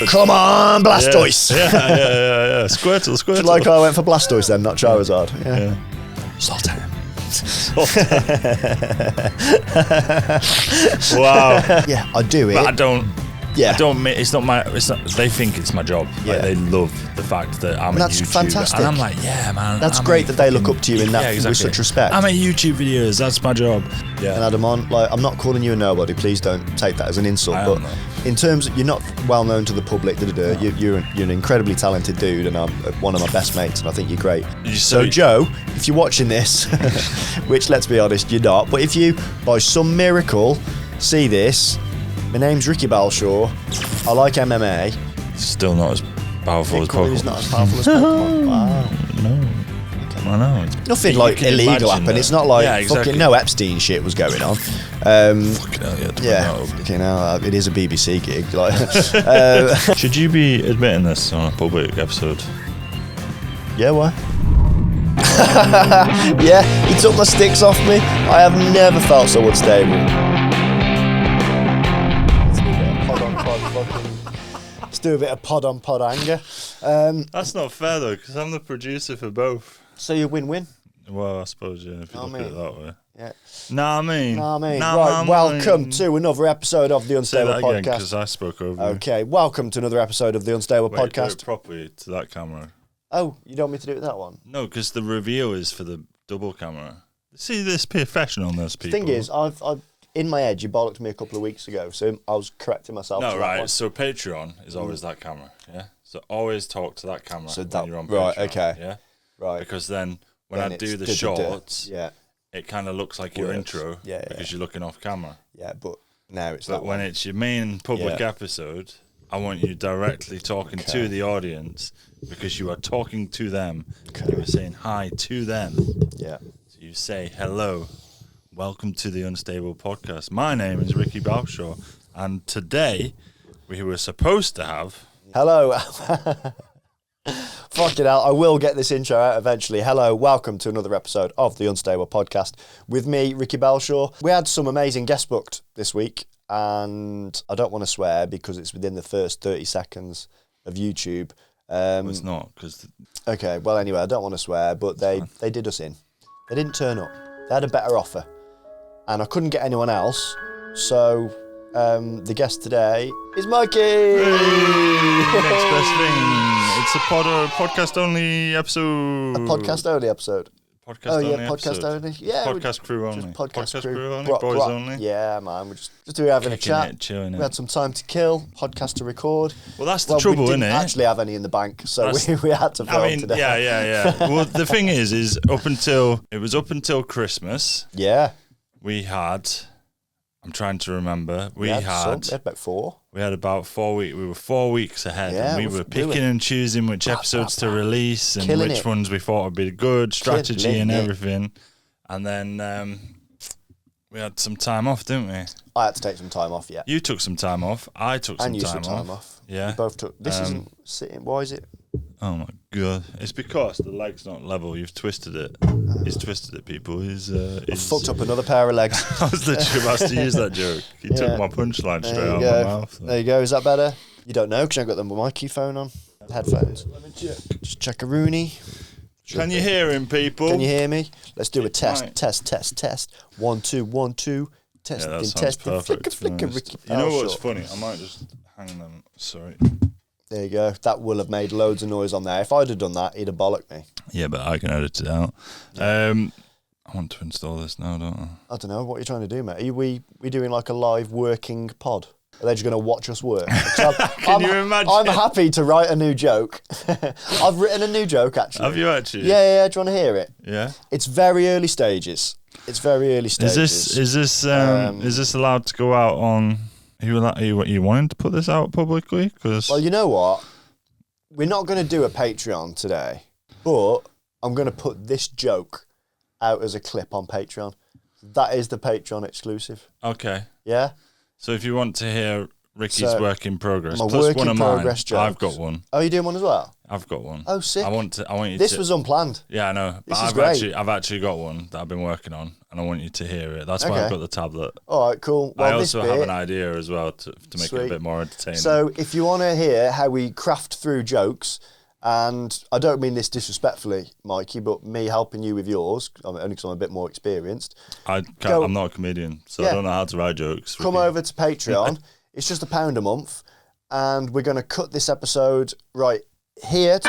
Come on, Blastoise. Yeah. Squirtle. Do you like how I went for Blastoise then, not Charizard? Yeah. Sultan. Wow. Yeah, I do it. But I don't. Yeah. I don't. It's not my. It's not. They think it's my job. Yeah. Like, they love the fact that I'm That's a YouTuber. fantastic. And I'm like, yeah, man. That's great that they look up to you in that with such respect. I make YouTube videos. That's my job. Yeah. And Adam, I'm not calling you a nobody. Please don't take that as an insult. I But am not. in terms of, you're not well known to the public. You're an incredibly talented dude, and I'm one of my best mates, and I think you're great. So Joe, if you're watching this, which let's be honest, you're not. But if you, by some miracle, see this, my name's Ricky Balshaw. I like MMA. Still not as powerful as Pokemon. He's not as powerful as Pokemon. Wow. No. I know. Nothing like illegal happened. It's not like fucking no Epstein shit was going on. Fucking hell, Yeah, fucking hell, it is a BBC gig. Like, should you be admitting this on a public episode? yeah, why? Yeah, he took my sticks off me. I have never felt so unstable. Let's do a bit of pod on pod anger. That's not fair though, because I'm the producer for both. So you win-win. Well, I suppose, yeah, if you look at it that way. Yeah. Nah, I mean. Right, welcome to another episode of the Unstable Say that again, Podcast. because I spoke over you. Okay, welcome to another episode of the Unstable Wait, do Podcast. it properly to that camera. Oh, you don't want me to do it with that one? No, because the reveal is for the double camera. See this professionalness, people. The thing is, I've in my head, you bollocked me a couple of weeks ago, so I was correcting myself. No, to right. That one. So Patreon is always that camera, yeah? So always talk to that camera So when you're on Patreon. right, okay. Yeah? Right. Because then when Then I it's do the da-da-da. shorts, Yeah, it kind of looks like your Works. intro Yeah, because you're looking off camera. yeah, but now it's But that when one. it's your main public Yeah. episode, I want you directly talking to the audience because you are talking to them. Okay. You are saying hi to them. Yeah. So you say, hello, welcome to the Unstable Podcast. My name is Ricky Balshaw, and today we were supposed to have... Hello. Fucking hell, I will get this intro out eventually. Hello, welcome to another episode of the Unstable Podcast with me, Ricky Balshaw. We had some amazing guests booked this week, and I don't want to swear because it's within the first 30 seconds of YouTube. Well, it's not, because... Okay, well, anyway, I don't want to swear, but they did us in. They didn't turn up. They had a better offer, and I couldn't get anyone else, so the guest today is Mikey! Next best thing. It's a podcast-only episode. A podcast-only episode. Podcast-only podcast episode. only. Yeah, Podcast crew only. just podcast crew only. Bro- Boys bro- only. Yeah, man. We're just having a Kicking chat. it, chilling We it. had some time to kill, podcast to record. Well, that's the trouble, we isn't didn't it? actually have any in the bank, so we had to film I mean, today. yeah. Well, the thing is up until Christmas, Yeah. we had. I'm trying to remember. We had had about 4. We had about 4 weeks. We were 4 weeks ahead, Yeah, and we we were do it. picking and choosing which episodes to release and Killing which it. ones we thought would be good, strategy Killing and it. everything. And then we had some time off, didn't we? I had to take some time off, yeah. You took some time off. I took some And you time took time off. Yeah. We both took. This isn't sitting. Why is it? Oh my god! It's because the leg's not level. You've twisted it. He's twisted it, people. He's Fucked up another pair of legs. I was literally about to use that joke. He Yeah. took my punchline There straight you out go. of my mouth. There you go. Is that better? You don't know because you haven't got the Mikey phone on. Headphones. Let me check. Just check a Rooney. Can you hear him, people? Can you hear me? Let's do a test. Right. Test. 1 2 1 2. Testing. Yeah, that sounds Testing. perfect. Flicker. Ricky. You know what's Balshaw. funny? I might just hang them. Sorry. There you go. That will have made loads of noise on there. If I'd have done that, he'd have bollocked me. Yeah, but I can edit it out. I want to install this now, don't I? I don't know. What are you trying to do, mate? Are we doing like a live working pod? Are they just going to watch us work? Can you imagine? I'm happy to write a new joke. I've written a new joke, actually. Have you actually? Yeah. Do you want to hear it? Yeah. It's very early stages. Is this allowed to go out on? Are you wanting to put this out publicly? Because Well, you know what? We're not going to do a Patreon today, but I'm going to put this joke out as a clip on Patreon. That is the Patreon exclusive. Okay. Yeah? So if you want to hear Ricky's So, work in progress, my plus work one in of mine, progress jokes. I've got one. Oh, you doing one as well? I've got one. Oh, sick. I want you This to... was unplanned. Yeah, I know. But I've actually got one that I've been working on, and I want you to hear it. That's why I've got the tablet. All right, cool. Well, I also have an idea as well to make it a bit more entertaining. So if you want to hear how we craft through jokes, and I don't mean this disrespectfully, Mikey, but me helping you with yours, only because I'm a bit more experienced. I'm not a comedian, so I don't know how to write jokes. Come over to Patreon. It's just £1 a month, and we're going to cut this episode right here.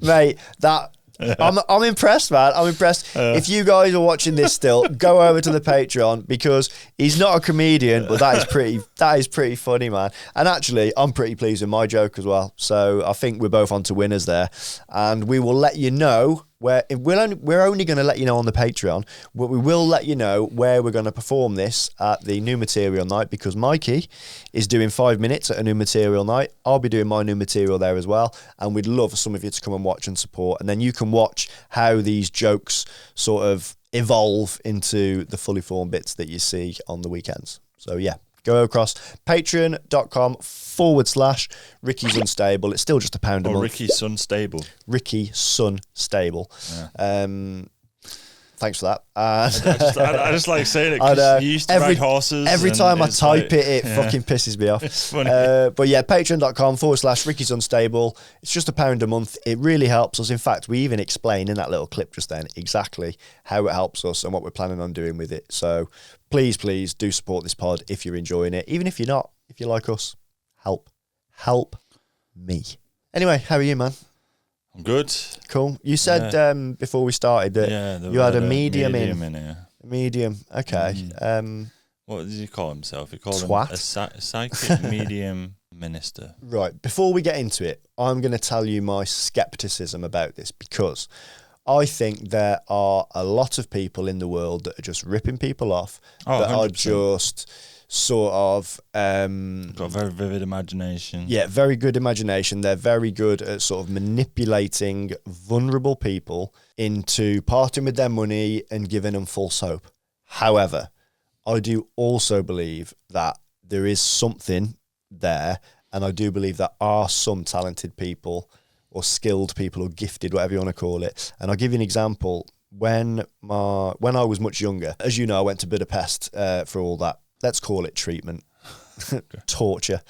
Mate, that... I'm impressed, man. I'm impressed. If you guys are watching this still, go over to the Patreon, because he's not a comedian, but that is pretty funny, man. And actually, I'm pretty pleased with my joke as well. So I think we're both on to winners there, and we will let you know where we're only going to let you know on the Patreon, but we will let you know where we're going to perform this at the new material night, because Mikey is doing 5 minutes at a new material night. I'll be doing my new material there as well, and we'd love for some of you to come and watch and support, and then you can watch how these jokes sort of evolve into the fully formed bits that you see on the weekends. So yeah, go across patreon.com/Ricky's Unstable. It's still just £1 a month. Ricky's Unstable. Ricky Sun Stable. Yeah. Thanks for that. I just like saying it, because you used to ride horses. Every time I type it fucking pisses me off. It's funny. But yeah, patreon.com/Ricky's Unstable. It's just £1 a month. It really helps us. In fact, we even explain in that little clip just then exactly how it helps us and what we're planning on doing with it. So please do support this pod if you're enjoying it. Even if you're not, if you like us, help me. Anyway, how are you, man? I'm good. Cool. You said before we started that you had a medium in here. Medium. Okay. What did he call himself? He called Twat. him a psychic medium minister. Right. Before we get into it, I'm going to tell you my skepticism about this, because I think there are a lot of people in the world that are just ripping people off, that 100%. Are just sort of... got a very vivid imagination. Yeah, very good imagination. They're very good at sort of manipulating vulnerable people into parting with their money and giving them false hope. However, I do also believe that there is something there, and I do believe there are some talented people or skilled people or gifted, whatever you want to call it. And I'll give you an example. When I was much younger, as you know, I went to Budapest for all that, let's call it treatment, torture.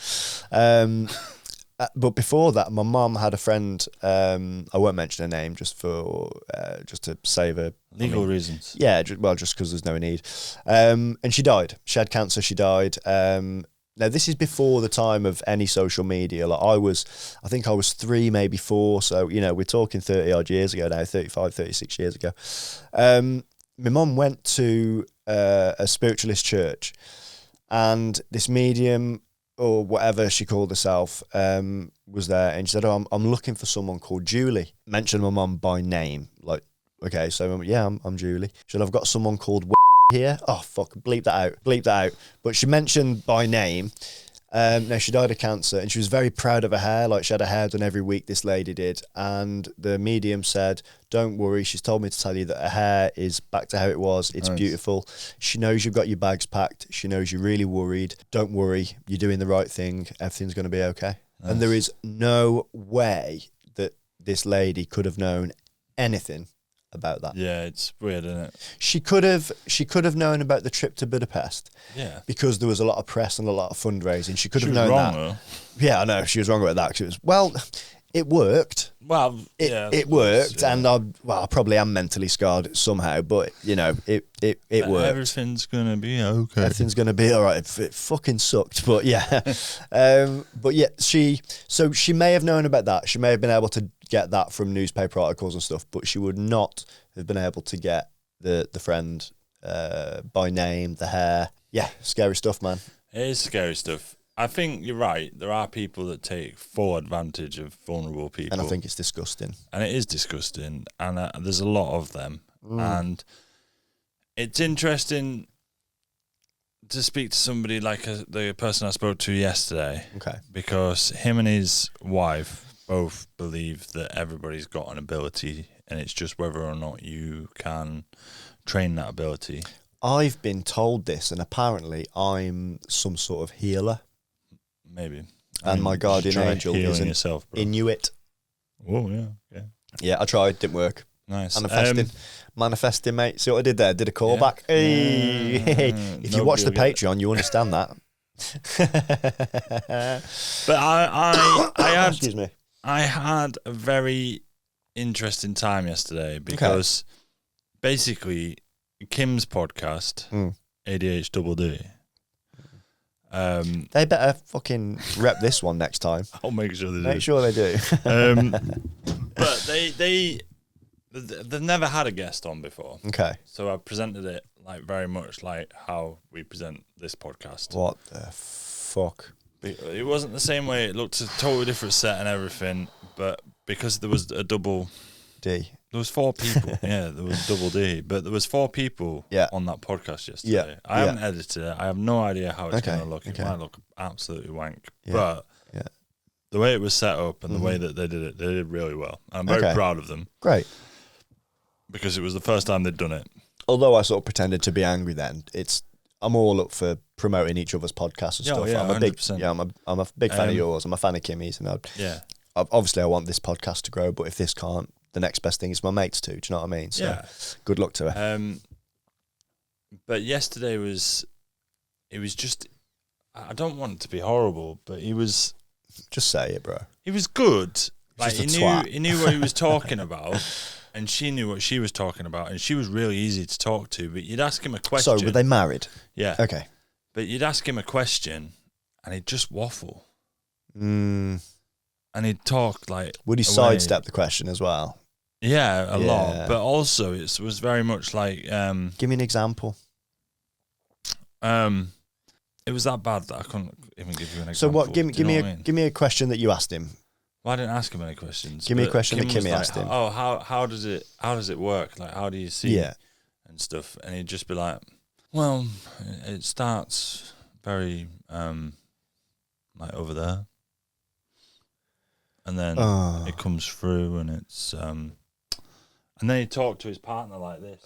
But before that, my mum had a friend, I won't mention her name just to save her. Legal reasons. Yeah, just because there's no need. And she died. She had cancer, she died. Now, this is before the time of any social media. Like I think I was 3, maybe 4. So, we're talking 30 odd years ago now, 35, 36 years ago. My mum went to a spiritualist church, and this medium or whatever she called herself was there, and she said, "Oh, I'm looking for someone called Julie." Mentioned my mum by name, like, okay, so yeah, I'm Julie. She said, "I've got someone called here." Oh fuck, bleep that out. But she mentioned by name. Now, she died of cancer, and she was very proud of her hair. Like, she had her hair done every week, this lady did. And the medium said, "Don't worry, she's told me to tell you that her hair is back to how it was. It's beautiful. She knows you've got your bags packed. She knows you're really worried. Don't worry, you're doing the right thing. Everything's going to be okay." Nice. And there is no way that this lady could have known anything about that. Yeah, it's weird, isn't it? She could have known about the trip to Budapest. Yeah. Because there was a lot of press and a lot of fundraising. She could have known wrong, that. Though. Yeah, I know. She was wrong about that. It worked. Well, it worked, yeah. And I probably am mentally scarred somehow, but it worked. Everything's gonna be okay. Everything's gonna be all right. It fucking sucked, but yeah. But yeah, she may have known about that. She may have been able to get that from newspaper articles and stuff, but she would not have been able to get the friend by name, the hair. Yeah, scary stuff, man. It is scary stuff. I think you're right. There are people that take full advantage of vulnerable people. And I think it's disgusting. And it is disgusting. And there's a lot of them. And it's interesting to speak to somebody like the person I spoke to yesterday. Okay. Because him and his wife both believe that everybody's got an ability, and it's just whether or not you can train that ability. I've been told this, and apparently I'm some sort of healer. Maybe. And my guardian angel is yourself, bro. Inuit. Oh, yeah. Yeah, I tried. Didn't work. Nice. Manifesting, mate. See what I did there? Did a callback. Yeah. Hey. If you watch the Patreon, you understand that. But I had, excuse me. I had a very interesting time yesterday because basically Kim's podcast, ADHDD. They better fucking rep this one next time. I'll make sure they do. Make sure they do. But they've never had a guest on before. Okay. So I presented it like very much like how we present this podcast. What the fuck? It wasn't the same way. It looked a totally different set and everything, but because there was a double D. There was 4 people. Yeah, there was double D, but there was 4 people on that podcast yesterday. Yeah. I haven't edited it. I have no idea how it's going to look. Okay. It might look absolutely wank, Yeah. but the way it was set up and the way that they did really well. I'm very proud of them. Great. Because it was the first time they'd done it. Although I sort of pretended to be angry then, I'm all up for promoting each other's podcasts and stuff. Yeah, I'm a 100%. I'm a big fan of yours. I'm a fan of Kimmy's, and obviously I want this podcast to grow. But if this can't, the next best thing is my mates too. Do you know what I mean? So good luck to her. But yesterday it was just. I don't want it to be horrible, but he was. Just say it, bro. He was good. Like he knew what he was talking about. And she knew what she was talking about, and she was really easy to talk to. But you'd ask him a question. So, were they married? Yeah. Okay. But you'd ask him a question, and he'd just waffle. And he'd talk like. Would he sidestep the question as well? Yeah, a lot. But also, it was very much like. Give me an example. It was that bad that I couldn't even give you an example. So what? Give me a question that you asked him. Well, I didn't ask him any questions. Give me a question that Kimmy asked him. Oh, how does it work? Like, how do you see it and stuff? And he'd just be like, well, it starts very like over there, and then it comes through, and it's and then he talked to his partner like this.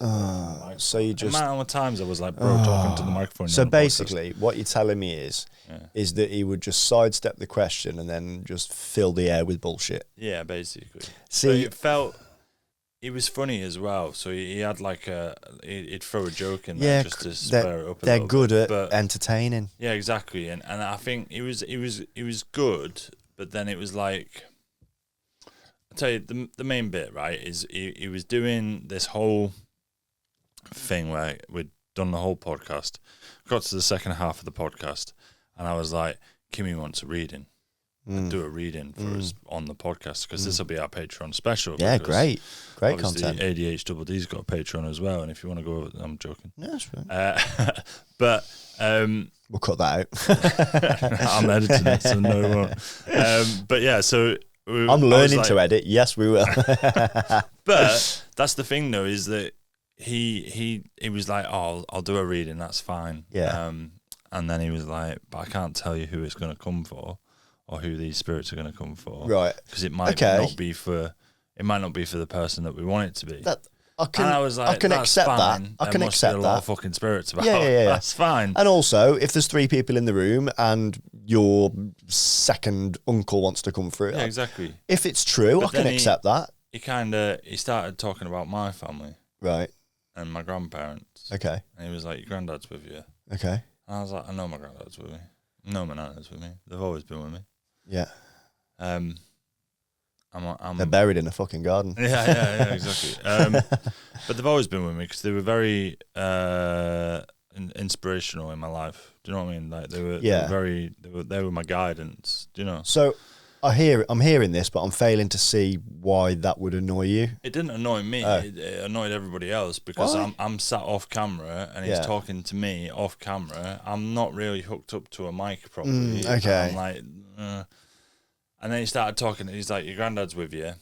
So you just. The amount of times I was like, bro, talking to the microphone. So basically, what you're telling me is that he would just sidestep the question and then just fill the air with bullshit. Yeah, basically. See, it was funny as well. So he had like he'd throw a joke in there just to spur it up. They're good at entertaining. Yeah, exactly. And I think it was good, but then it was like. I'll tell you, the main bit, right, is he was doing this whole thing where we'd done the whole podcast, got to the second half of the podcast, and I was like, Kimmy wants a reading. Do a reading for us on the podcast, because this will be our Patreon special. Yeah, great content. ADHDD's got a Patreon as well, and if you want to go, I'm joking. No, that's right. But we'll cut that out. I'm editing it, so no, we won't. But yeah, so... I'm learning to edit. Yes, we will. But that's the thing, though, is that he was like, "Oh, I'll do a reading. That's fine." Yeah. And then he was like, "But I can't tell you who it's going to come for, or who these spirits are going to come for, right? Because it might not be for the person that we want it to be." I was like, I can accept fine. that. I can accept that. A lot of fucking spirits about. Yeah. That's fine. And also, if there's 3 people in the room and your second uncle wants to come through, yeah, exactly. If it's true, I can accept that. He started talking about my family, right, and my grandparents. Okay. And he was like, "Your granddad's with you." Okay. And I was like, "I know my granddad's with me. I know my nana's with me. They've always been with me." Yeah. I'm They're buried in a fucking garden. Yeah, exactly. But they've always been with me because they were very inspirational in my life. Do you know what I mean? Like they were my guidance. Do you know? So I'm hearing this, but I'm failing to see why that would annoy you. It didn't annoy me. It annoyed everybody else because I'm sat off camera and he's talking to me off camera. I'm not really hooked up to a mic properly. Okay. I'm like. And then he started talking. He's like, "Your granddad's with you,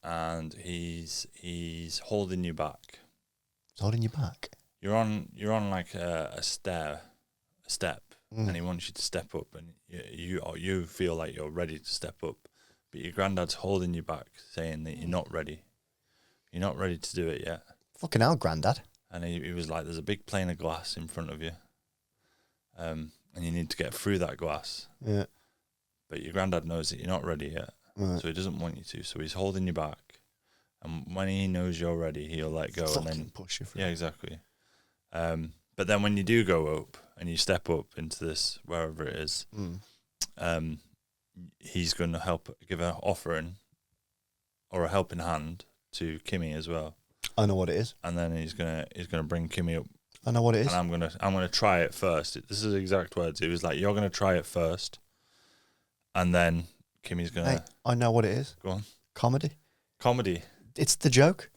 and he's holding you back. He's holding you back. You're on like a step, and he wants you to step up, and you feel like you're ready to step up, but your granddad's holding you back, saying that you're not ready. You're not ready to do it yet." Fucking hell, Grandad. And he was like, "There's a big plane of glass in front of you, and you need to get through that glass. Yeah. but your granddad knows that you're not ready yet, so he doesn't want you to. So he's holding you back, and when he knows you're ready, he'll let go and then push you through. Yeah, exactly. But then when you do go up and you step up into this wherever it is, he's going to help give an offering or a helping hand to Kimmy as well. I know what it is. And then he's gonna bring Kimmy up. I know what it is. And I'm gonna try it first. This is exact words. It was like, you're gonna try it first, and then Kimmy's gonna. Hey, I know what it is. Go on. Comedy. It's the joke.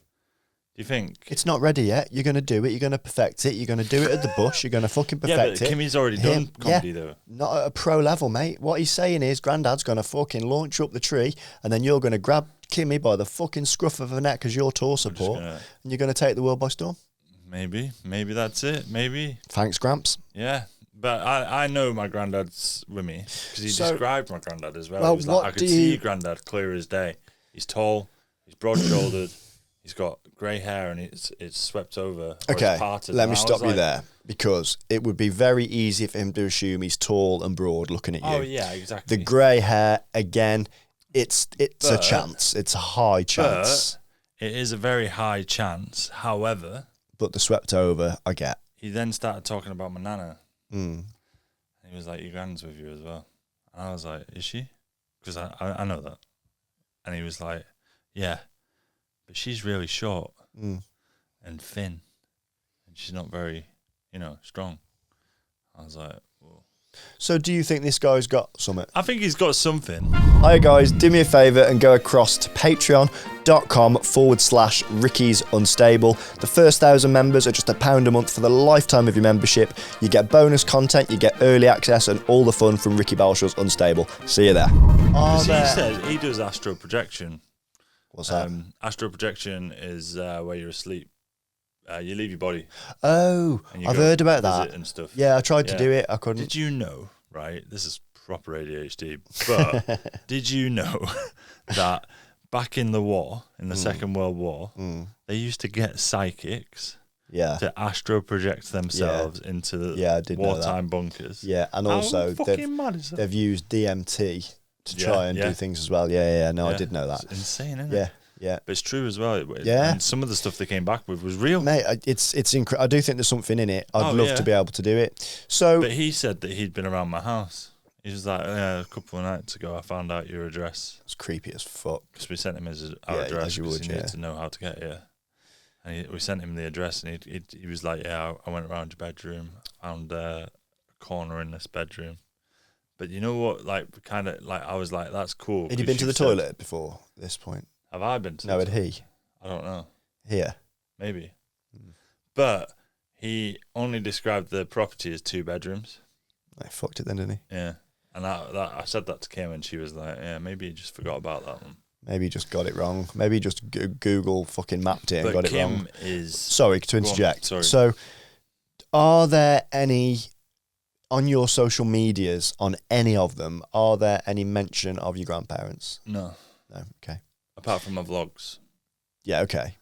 Do you think it's not ready yet? You're gonna do it. You're gonna perfect it. You're gonna do it at the bush. You're gonna fucking perfect it. Kimmy's already done comedy though. Not at a pro level, mate. What he's saying is, Grandad's gonna fucking launch you up the tree, and then you're gonna grab Kimmy by the fucking scruff of her neck as your tour support, and you're gonna take the world by storm. Maybe that's it. Maybe. Thanks, Gramps. Yeah, but I know my granddad's with me because he described my granddad as well. Well, He was like, I could see your granddad clear as day. He's tall. He's broad-shouldered. He's got grey hair and it's swept over. Okay, let me stop you there, because it would be very easy for him to assume he's tall and broad looking at you. Oh yeah, exactly. The grey hair, again, it's a chance. It's a high chance. But it is a very high chance. However, but the swept over, I get. He then started talking about my nana. Mm. He was like, your grand's with you as well. And I was like, is she? Because I know that. And he was like, yeah. But she's really short and thin, and she's not very, strong. I was like, whoa. So do you think this guy's got something? I think he's got something. Hi guys, do me a favour and go across to patreon.com/Ricky's Unstable. The first 1,000 members are just £1 a month for the lifetime of your membership. You get bonus content, you get early access, and all the fun from Ricky Balshaw's Unstable. See you there. He said he does astral projection. What's that? Astral projection is where you're asleep. You leave your body. Oh, I've heard about that. And stuff. Yeah, I tried to do it. I couldn't. Did you know, right? This is proper ADHD. But did you know that back in the war, in the Second World War, they used to get psychics to astral project themselves into the wartime bunkers? Yeah, and also they've used DMT to try and do things as well. I did know that. It's insane, isn't it? Yeah. But it's true as well. And some of the stuff they came back with was real. Mate, it's incredible. I do think there's something in it. I'd love to be able to do it. But he said that he'd been around my house. He was like, a couple of nights ago, I found out your address. It's creepy as fuck. Because we sent him our address because he needed to know how to get here. And we sent him the address, and he was like, I went around your bedroom, found a corner in this bedroom. But you know what? I was like, that's cool. Had you been to the toilet before this point? Have I been to No, had he? I don't know. Here? Maybe. But he only described the property as 2 bedrooms. I fucked it then, didn't he? Yeah. And I said that to Kim, and she was like, yeah, maybe he just forgot about that one. Maybe he just got it wrong. Maybe he just Google fucking mapped it and got it wrong. Sorry to interject. Sorry. So, are there any... on your social medias, on any of them, are there any mention of your grandparents? No. No, okay. Apart from my vlogs. Yeah, okay.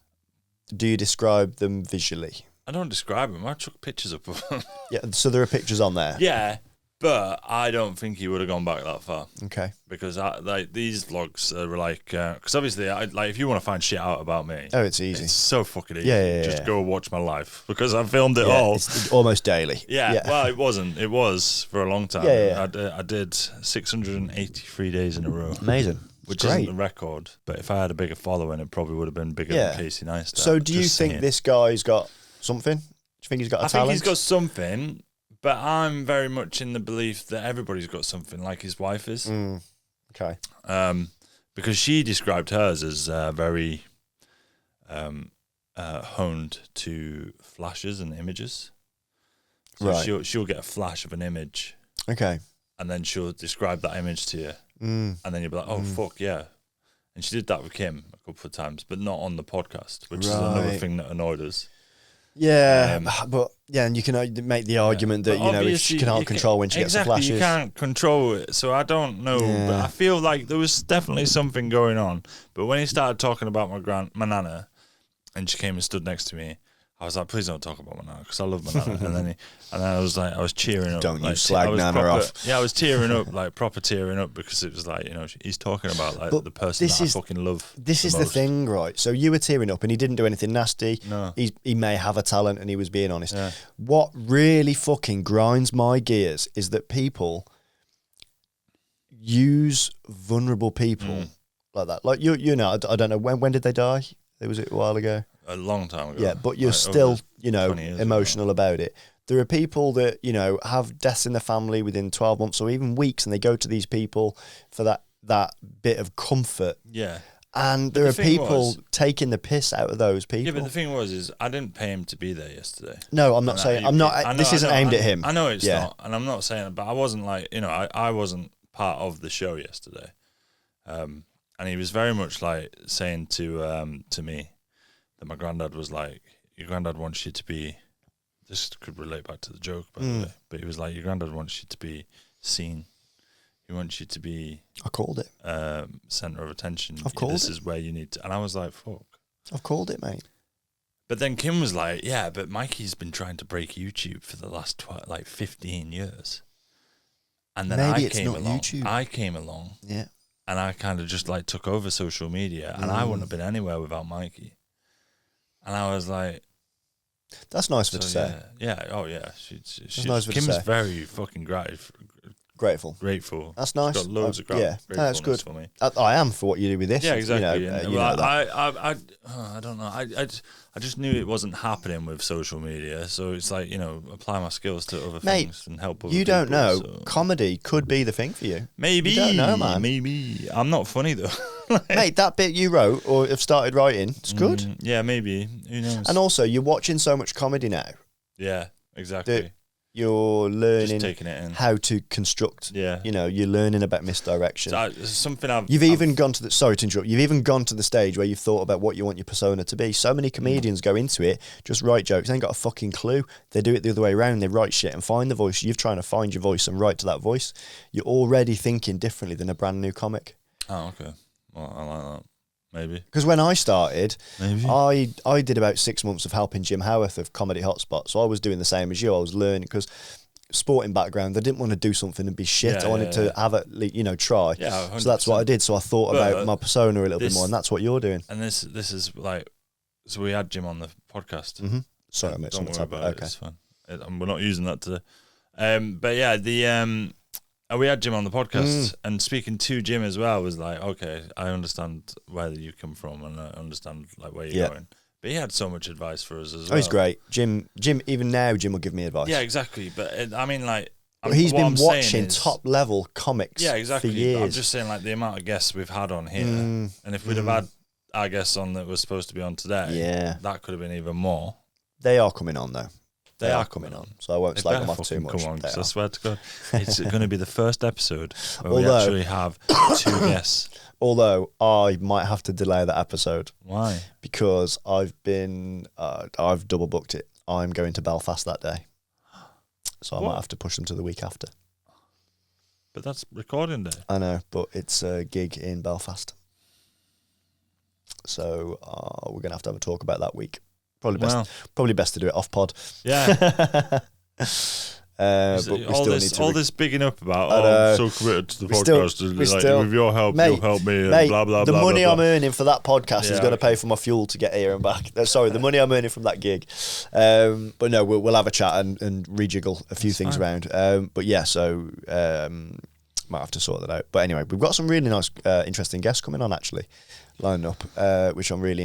Do you describe them visually? I don't describe them. I took pictures of them. Yeah, so there are pictures on there? Yeah, but I don't think he would have gone back that far. Okay. Because these vlogs are like... Because obviously, if you want to find shit out about me... Oh, it's easy. It's so fucking easy. Yeah. Just go watch my life. Because I filmed it all. It's almost daily. Yeah, well, it wasn't. It was for a long time. Yeah. I did 683 days in a row. Amazing. Which isn't the record. But if I had a bigger following, it probably would have been bigger than Casey Neistat. So do you think this guy's got something? Do you think he's got a talent? I think he's got something, but I'm very much in the belief that everybody's got something, like his wife is. Okay. Because she described hers as very honed to flashes and images. So she'll get a flash of an image. Okay. And then she'll describe that image to you. And then you'll be like, oh, fuck, yeah. And she did that with Kim a couple of times, but not on the podcast, which is another thing that annoyed us. Yeah, and you can make the argument that, she can't control when she gets the flashes. You can't control it, so I don't know. Yeah. But I feel like there was definitely something going on. But when he started talking about my nana, and she came and stood next to me, I was like, please don't talk about my nana, because I love my nana. and then I was like, I was cheering up. Don't like, you slag nana proper, off. Yeah, I was tearing up, like proper tearing up, because it was like, you know, he's talking about like the person that I fucking love. This is the thing, right? So you were tearing up, and he didn't do anything nasty. No. He may have a talent, and he was being honest. Yeah. What really fucking grinds my gears is that people use vulnerable people like that. Like you know, I don't know when did they die? Was it a while ago? A long time ago. Yeah, but you're like, still, you know, ago. emotional about it. There are people that, you know, have deaths in the family within 12 months or even weeks, and they go to these people for that bit of comfort. Yeah. And there are people taking the piss out of those people. Yeah, but the thing is I didn't pay him to be there yesterday. No, I'm not saying, this isn't aimed at him. I know it's not, and I'm not saying it, but I wasn't like, you know, I wasn't part of the show yesterday. And he was very much like saying to me that my granddad was like, your granddad wants you to be, this could relate back to the joke, by the way, but he was like, your granddad wants you to be seen. He wants you to be... I called it. Centre of attention. I've called it. This is where you need to... And I was like, fuck. I've called it, mate. But then Kim was like, yeah, but Mikey's been trying to break YouTube for the last 15 years. And then Maybe I it's came not along. YouTube. I came along. Yeah. And I kind of just like took over social media, and I wouldn't have been anywhere without Mikey. And I was like, that's nice of her to say. Yeah. Oh yeah. She's nice of her to Kim's say. very fucking Grateful. That's nice. She's got loads of that's good for me. I am for what you do with this. Yeah, exactly. You know, I don't know. I just knew it wasn't happening with social media, so it's like, you know, apply my skills to other things and help other people. You don't know. So. Comedy could be the thing for you. Maybe. You don't know, man. Maybe. I'm not funny though. Mate, that bit you wrote or have started writing, it's good. Yeah, maybe. Who knows? And also, you're watching so much comedy now. Yeah, exactly. You're learning taking it in. How to construct. Yeah. You know, you're learning about misdirection. You've even gone to the... Sorry to interrupt. You've even gone to the stage where you've thought about what you want your persona to be. So many comedians go into it, just write jokes. They ain't got a fucking clue. They do it the other way around. They write shit and find the voice. You're trying to find your voice and write to that voice. You're already thinking differently than a brand new comic. Oh, okay. Well, I like that. Maybe. Because when I started, I did about 6 months of helping Jim Howarth of Comedy Hotspot. So I was doing the same as you. I was learning because sporting background, I didn't want to do something and be shit. I wanted to have it, you know, try. Yeah, 100%. So that's what I did. So I thought about my persona a little bit more, and that's what you're doing. And this is like, so we had Jim on the podcast. Mm-hmm. Sorry, I missed Don't worry about it. It's fine. We're not using that today. But yeah, we had Jim on the podcast, and speaking to Jim as well was like, okay, I understand where you come from, and I understand like where you're going. But he had so much advice for us as well. Oh, he's great. Jim, even now, Jim will give me advice. Yeah, exactly. But I mean, like, he's been watching top level comics. Yeah, exactly. For years. I'm just saying, like, the amount of guests we've had on here, and if we'd have had our guests on that was supposed to be on today, that could have been even more. They are coming on though. They are coming on, so I won't slag them off too much. Come on, I swear to God, it's going to be the first episode where we actually have 2 guests. Although I might have to delay that episode. Why? Because I've double booked it. I'm going to Belfast that day, so I might have to push them to the week after. But that's recording day. I know, but it's a gig in Belfast, so we're gonna have to have a talk about that week. Probably best to do it off pod. Yeah. But all this bigging up about I'm so committed to the podcast. With your help, you'll help me. And blah blah. The blah, money blah, I'm earning for that podcast is going to pay for my fuel to get here and back. Sorry, the money I'm earning from that gig. But no, we'll have a chat and rejiggle a few things around. But yeah, so might have to sort that out. But anyway, we've got some really nice, interesting guests coming on actually, lined up, which I'm really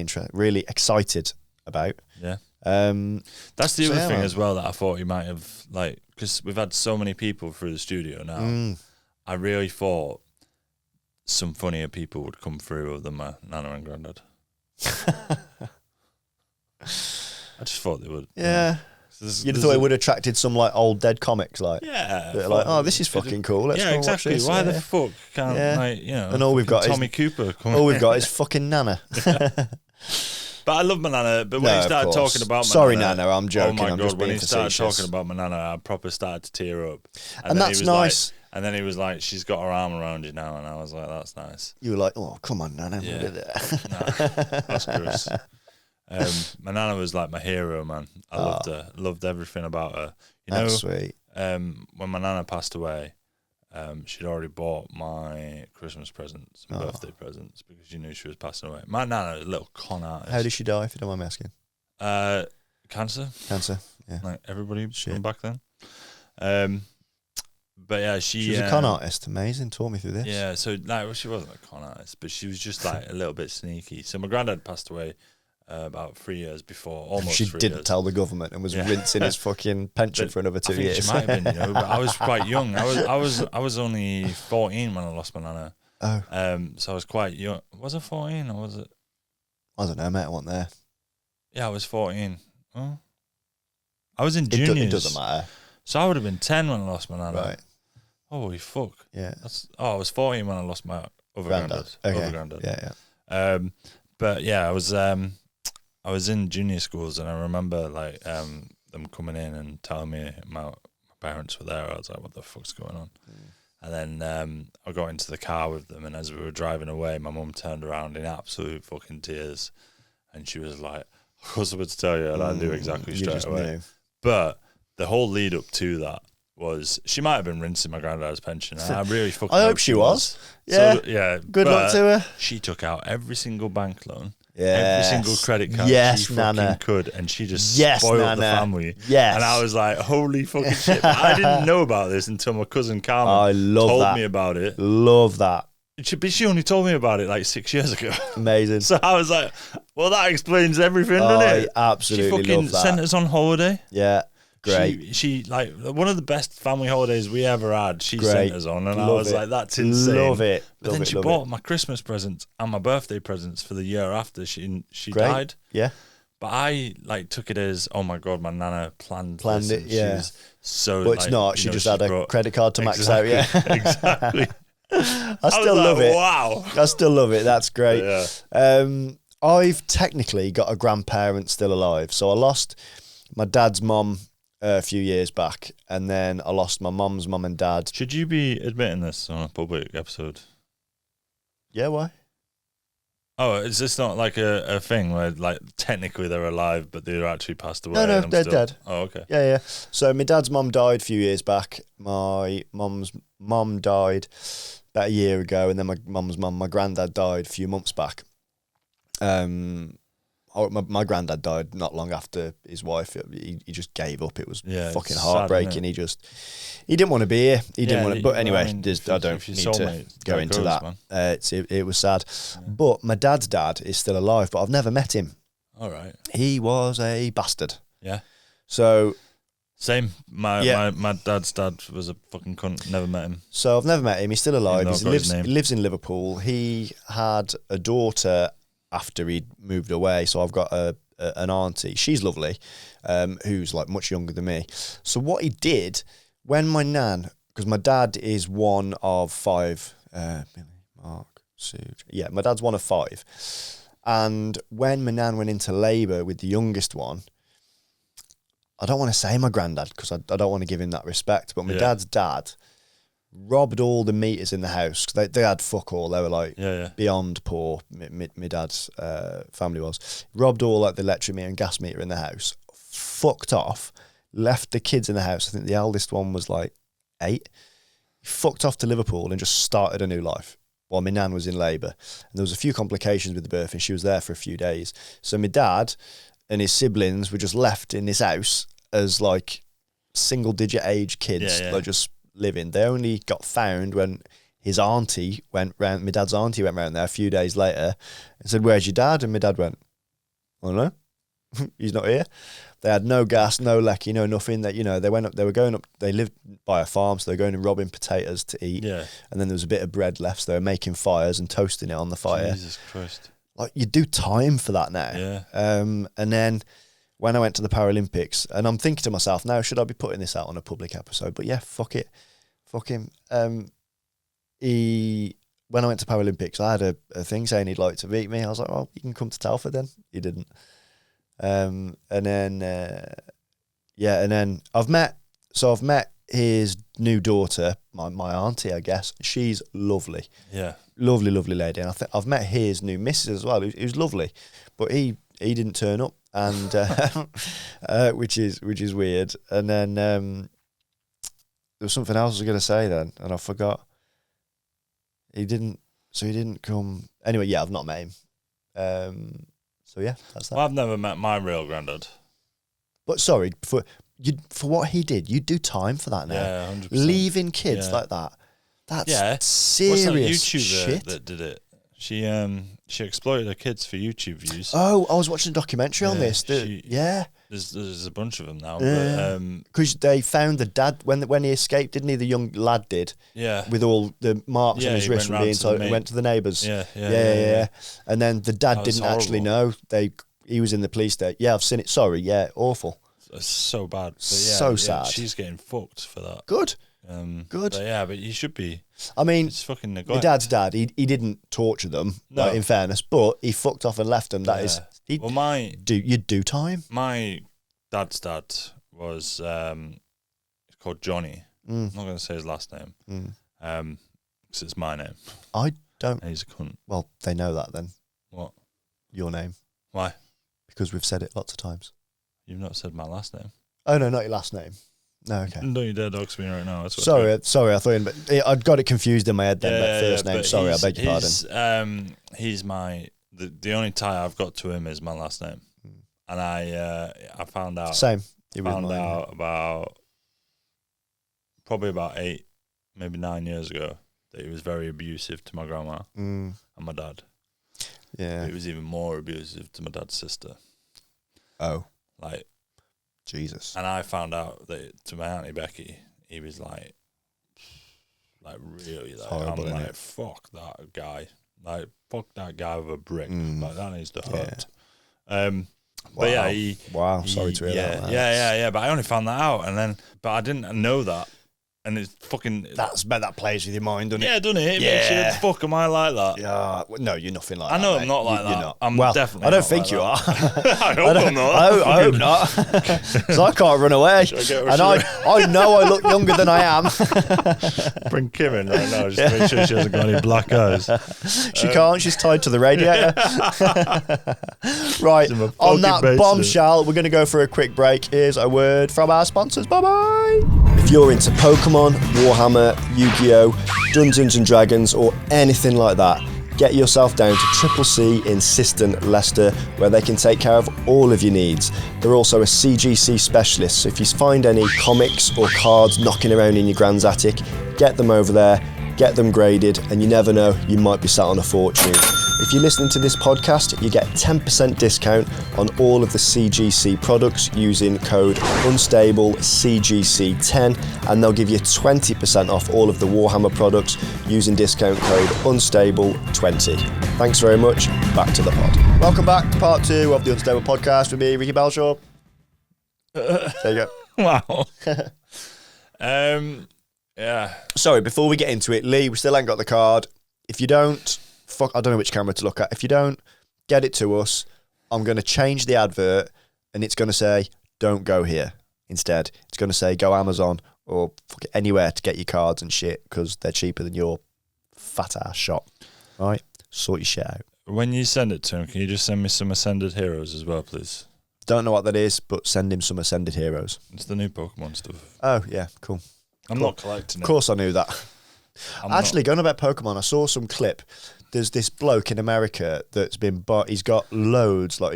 excited about. Yeah. That's the other thing as well that I thought you might have, like, because we've had so many people through the studio now. I really thought some funnier people would come through other than my Nana and Grandad. I just thought they would. Yeah. You'd thought it would have attracted some like old dead comics, like like, oh, this is fucking cool. Let's go watch this. Why the fuck can't like, you know? And all we've got Tommy Cooper. All we've got is fucking Nana. But I love my Nana. But when he started talking about my Nana, I'm joking. Oh my I'm God, just when being he started facetious. talking about my Nana, I proper started to tear up. And that's nice. And then he was like, she's got her arm around you now. And I was like, that's nice. You were like, oh, come on, Nana. Yeah. Nah, that's gross. My nana was like my hero, man. I loved her. Loved everything about her. You know, That's sweet. When my nana passed away, she'd already bought my Christmas presents and birthday presents because she knew she was passing away. My nana was a little con artist. How did she die, if you don't mind me asking? Cancer. Cancer, yeah. Like everybody from back then. But yeah, she was a con artist. Amazing. Talk me through this. Yeah, so like, she wasn't a con artist, but she was just like a little bit sneaky. So my granddad passed away about 3 years before, almost. She 3 didn't years. tell the government and was rinsing his fucking pension for another 2 years. She might have been, you know, but I was quite young. I was only 14 when I lost my nana. Oh. So I was quite young. Was I 14 or was it? I don't know, mate. I wasn't there. Yeah, I was 14. Oh. I was in juniors. It doesn't matter. So I would have been 10 when I lost my nana. Right. Holy fuck. Yeah. I was 14 when I lost my other granddad. Okay. Other granddad. Yeah. But yeah, I was in junior schools, and I remember like them coming in and telling me my parents were there. I was like, what the fuck's going on? And then I got into the car with them, and as we were driving away, my mum turned around in absolute fucking tears, and she was like, I was about to tell you, and I knew exactly straight away. Knew. But the whole lead up to that was she might have been rinsing my granddad's pension. I really fucking hope she was. Yeah. So, yeah. Good luck to her. She took out every single bank loan. Yes. Every single credit card she fucking could, and she just spoiled the family. Yes. And I was like, holy fucking shit. But I didn't know about this until my cousin Carmen told me about it. Love that. She only told me about it like 6 years ago. Amazing. So I was like, well, that explains everything, doesn't it? I absolutely love that. She fucking sent us on holiday. Yeah. Great. She like one of the best family holidays we ever had. She sent us on, and I was like, "That's insane." Love it. But then she bought my Christmas presents and my birthday presents for the year after she died. Yeah. But I like took it as, oh my god, my nana planned it. Yeah. So, but it's not. She just had a credit card to max out. Yeah. Exactly. I still love it. Wow. I still love it. That's great. Yeah. I've technically got a grandparent still alive, so I lost my dad's mum a few years back, and then I lost my mum's mum and dad. Should you be admitting this on a public episode? Yeah, why? Oh, is this not like a thing where like technically they're alive but they're actually passed away? No, they're dead. Oh, okay. Yeah. So my dad's mum died a few years back. My mum's mum died about a year ago, and then my mum's mum, my granddad, died a few months back. My granddad died not long after his wife. He just gave up. It was fucking heartbreaking. Sad, he didn't want to be here. He didn't want to. But anyway, I mean, I don't need to go into that. It was sad. Yeah. But my dad's dad is still alive, but I've never met him. All right. He was a bastard. Yeah. So. Same. My dad's dad was a fucking cunt. Never met him. So I've never met him. He's still alive. He lives in Liverpool. He had a daughter after he'd moved away, so I've got an auntie. She's lovely, who's like much younger than me. So what he did when my nan, because my dad is one of five, my dad's one of five, and when my nan went into labour with the youngest one, I don't want to say my granddad because I don't want to give him that respect, but my dad's dad robbed all the meters in the house. They had fuck all. They were like beyond poor. My dad's family was. Robbed all like the electric meter and gas meter in the house. Fucked off. Left the kids in the house. I think the eldest one was like 8. He fucked off to Liverpool and just started a new life while my nan was in labour. And there was a few complications with the birth, and she was there for a few days. So my dad and his siblings were just left in this house as like single-digit age kids. Like just living. They only got found when his auntie went round. My dad's auntie went round there a few days later and said, "Where's your dad?" And my dad went, "I don't know. He's not here." They had no gas, no lecky, no nothing. That they went up. They were going up. They lived by a farm, so they were going and robbing potatoes to eat. Yeah. And then there was a bit of bread left, so they were making fires and toasting it on the fire. Jesus Christ! Like you do time for that now. Yeah. And then when I went to the Paralympics, and I'm thinking to myself now, should I be putting this out on a public episode? But yeah, fuck it. Fuck him. When I went to Paralympics, I had a thing saying he'd like to meet me. I was like, well, you can come to Telford then. He didn't. And then I've met his new daughter, my auntie, I guess. She's lovely. Yeah. Lovely, lovely lady. And I've met his new missus as well, who's lovely. But he he didn't turn up, and which is weird. And then there was something else I was going to say then, and I forgot. He didn't come. Anyway, yeah, I've not met him. So yeah, that's that. Well, I've never met my real granddad. But sorry, for what he did, you'd do time for that now. Yeah, 100%. Leaving kids like that. That's serious What's that YouTuber shit. that did it? She exploited her kids for YouTube views. Oh, I was watching a documentary on this. There's a bunch of them now. Because they found the dad when he escaped, didn't he? The young lad did. Yeah. With all the marks on his wrist from being told, he went to the neighbours. Yeah. And then the dad didn't actually know. He was in the police there. Yeah, I've seen it. Sorry. Yeah, awful. It's so bad. So sad. She's getting fucked for that. Good. Good. But he should be. I mean, it's fucking neglect. My dad's dad, he didn't torture them, no. In fairness, but he fucked off and left them. That is, you'd do time. My dad's dad was called Johnny. I'm not going to say his last name because it's my name. I don't. And he's a cunt. Well, they know that then. What? Your name. Why? Because we've said it lots of times. You've not said my last name. Oh no, not your last name. No, okay. Don't you dare dox me right now. Sorry, I thought I'd got it confused in my head then. But first name. Sorry, I beg your pardon. He's the only tie I've got to him is my last name, and I found out. Same. Found out about probably about 8, maybe 9 years ago that he was very abusive to my grandma and my dad. Yeah. He was even more abusive to my dad's sister. Oh. Like. Jesus. And I found out that to my auntie Becky, he was like really like, horrible, I'm like, fuck that guy. Like, fuck that guy with a brick. Like, that needs to hurt. But yeah, wow, sorry to hear that. Yeah. But I only found that out, but I didn't know that. And it's fucking... That plays with your mind, doesn't it? Yeah, doesn't it? It makes you, fuck, am I like that? Yeah. No, you're nothing like that. I know mate. I'm not like that. You're not. I'm definitely I don't not think you are. I hope I'm not. I hope not. Because I can't run away. And I know I look younger than I am. Bring Kim in right now, just to make sure she hasn't got any black eyes. She can't. She's tied to the radiator. Right. On that bombshell, we're going to go for a quick break. Here's a word from our sponsors. Bye-bye. If you're into Pokemon, Warhammer, Yu-Gi-Oh, Dungeons and Dragons, or anything like that, get yourself down to Triple C in Siston, Leicester, where they can take care of all of your needs. They're also a CGC specialist, so if you find any comics or cards knocking around in your grand's attic, get them over there, get them graded, and you never know, you might be sat on a fortune. If you're listening to this podcast, you get 10% discount on all of the CGC products using code UnstableCGC10, and they'll give you 20% off all of the Warhammer products using discount code Unstable20. Thanks very much. Back to the pod. Welcome back to part 2 of the Unstable podcast with me, Ricky Balshaw. There you go. Wow. Yeah. Sorry, before we get into it, Lee, we still ain't got the card. If you don't, I don't know which camera to look at. If you don't get it to us, I'm going to change the advert and it's going to say, don't go here. Instead, it's going to say, go Amazon or anywhere to get your cards and shit because they're cheaper than your fat ass shop. All right? Sort your shit out. When you send it to him, can you just send me some Ascended Heroes as well, please? Don't know what that is, but send him some Ascended Heroes. It's the new Pokemon stuff. Oh, yeah, cool. I'm not collecting it. Of course I knew that. Actually, going about Pokemon, I saw some clip. There's this bloke in America that's been he's got loads, like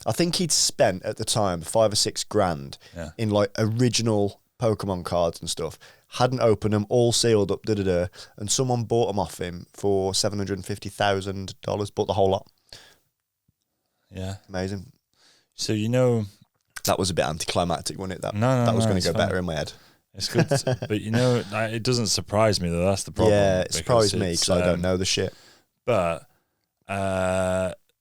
I think he'd spent at the time 5 or 6 grand in like original Pokemon cards and stuff. Hadn't opened them, all sealed up, and someone bought them off him for $750,000, bought the whole lot. Yeah. Amazing. So, you know... That was a bit anticlimactic, wasn't it? That was going to go better in my head. It's good, but you know, it doesn't surprise me that's the problem. Yeah, it surprised me because I don't know the shit. But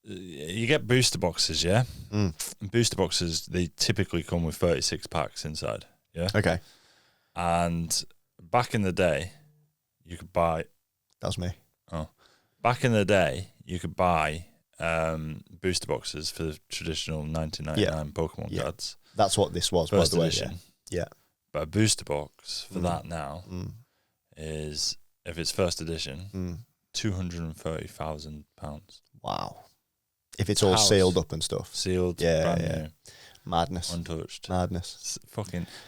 you get booster boxes, yeah? And booster boxes, they typically come with 36 packs inside, yeah? Okay. And back in the day, you could buy... That was me. Oh. Back in the day, you could buy booster boxes for the traditional 1999 Pokemon cards. That's what this was, First by the way. edition. Yeah. But a booster box for that now is, if it's first edition, £230,000. Wow. If it's all House. sealed up and stuff. Sealed, Yeah, brand yeah. new, Madness. untouched. Madness.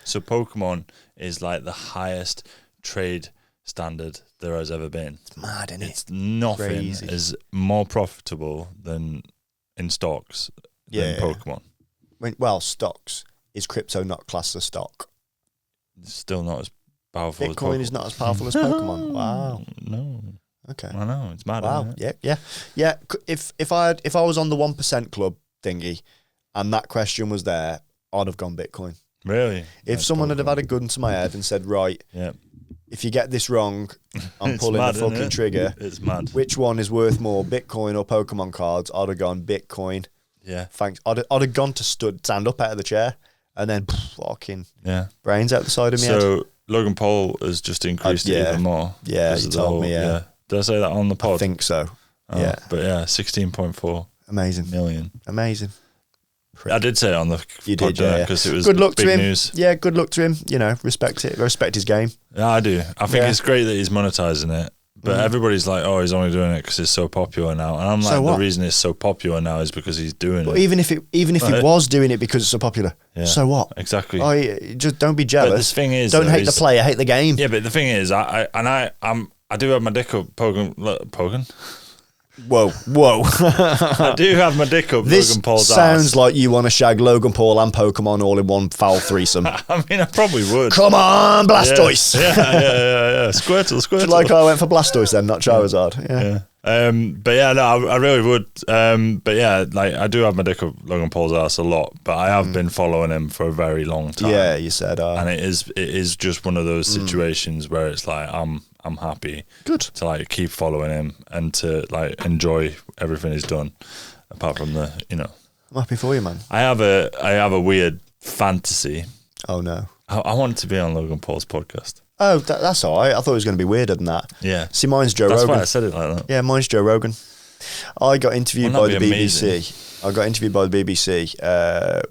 So Pokemon is like the highest trade standard there has ever been. It's mad, isn't it? It's nothing Crazy. is more profitable than in stocks than Pokemon. Well, stocks. Is crypto not classed as stock? It's still not as powerful as Bitcoin Pokemon. is not as powerful as Pokemon. Wow. No. Okay. I know, it's mad. Wow. Isn't it? Yeah. If I was on the 1% club thingy, and that question was there, I'd have gone Bitcoin. Really? If someone had had a gun to my head and said, right, Yeah. if you get this wrong, I'm It's pulling mad, the isn't fucking it? trigger. It's mad. Which one is worth more, Bitcoin or Pokemon cards? I'd have gone Bitcoin. Yeah. Thanks. I'd have gone to stand up out of the chair and then fucking Yeah. brains out the side of me head. So Logan Paul has just increased it even more. Yeah, because you of the told me, yeah. Did I say that on the pod? I think so. Oh, yeah. But yeah, 16.4 Amazing. million. Amazing. I did say it on the You pod, did, yeah. because it was Good luck big to him. news. Yeah, good luck to him. You know, respect it. Respect his game. Yeah, I do. I think Yeah. it's great that he's monetizing it. But everybody's like, oh, he's only doing it because it's so popular now. And I'm like, So what? the reason it's so popular now is because he's doing But it. even if he was doing it because it's so popular, Yeah. so what? Exactly. Just don't be But jealous. the thing is, don't though, hate the is- player, hate the game. Yeah, but the thing is, I do have my dick up Pogan. Whoa. I do have my dick up This Logan Paul's sounds ass. like you want to shag Logan Paul and Pokemon all in one foul threesome. I mean, I probably would. Come on, Blastoise. Yeah. Squirtle. Like I went for Blastoise then, not Charizard. Yeah. But yeah, no, I really would. But yeah, like I do have my dick up Logan Paul's ass a lot, but I have been following him for a very long time. Yeah, you said. And it is just one of those situations where it's like I'm happy to like keep following him and to like enjoy everything he's done, apart from the I'm happy for you, man. I have a weird fantasy. Oh no. I want to be on Logan Paul's podcast. Oh, that's all right. I thought it was going to be weirder than that. Yeah. See, mine's Joe That's Rogan. why I said it like that. Yeah, mine's Joe Rogan. I got interviewed by Wouldn't the that be BBC. amazing? I got interviewed by the BBC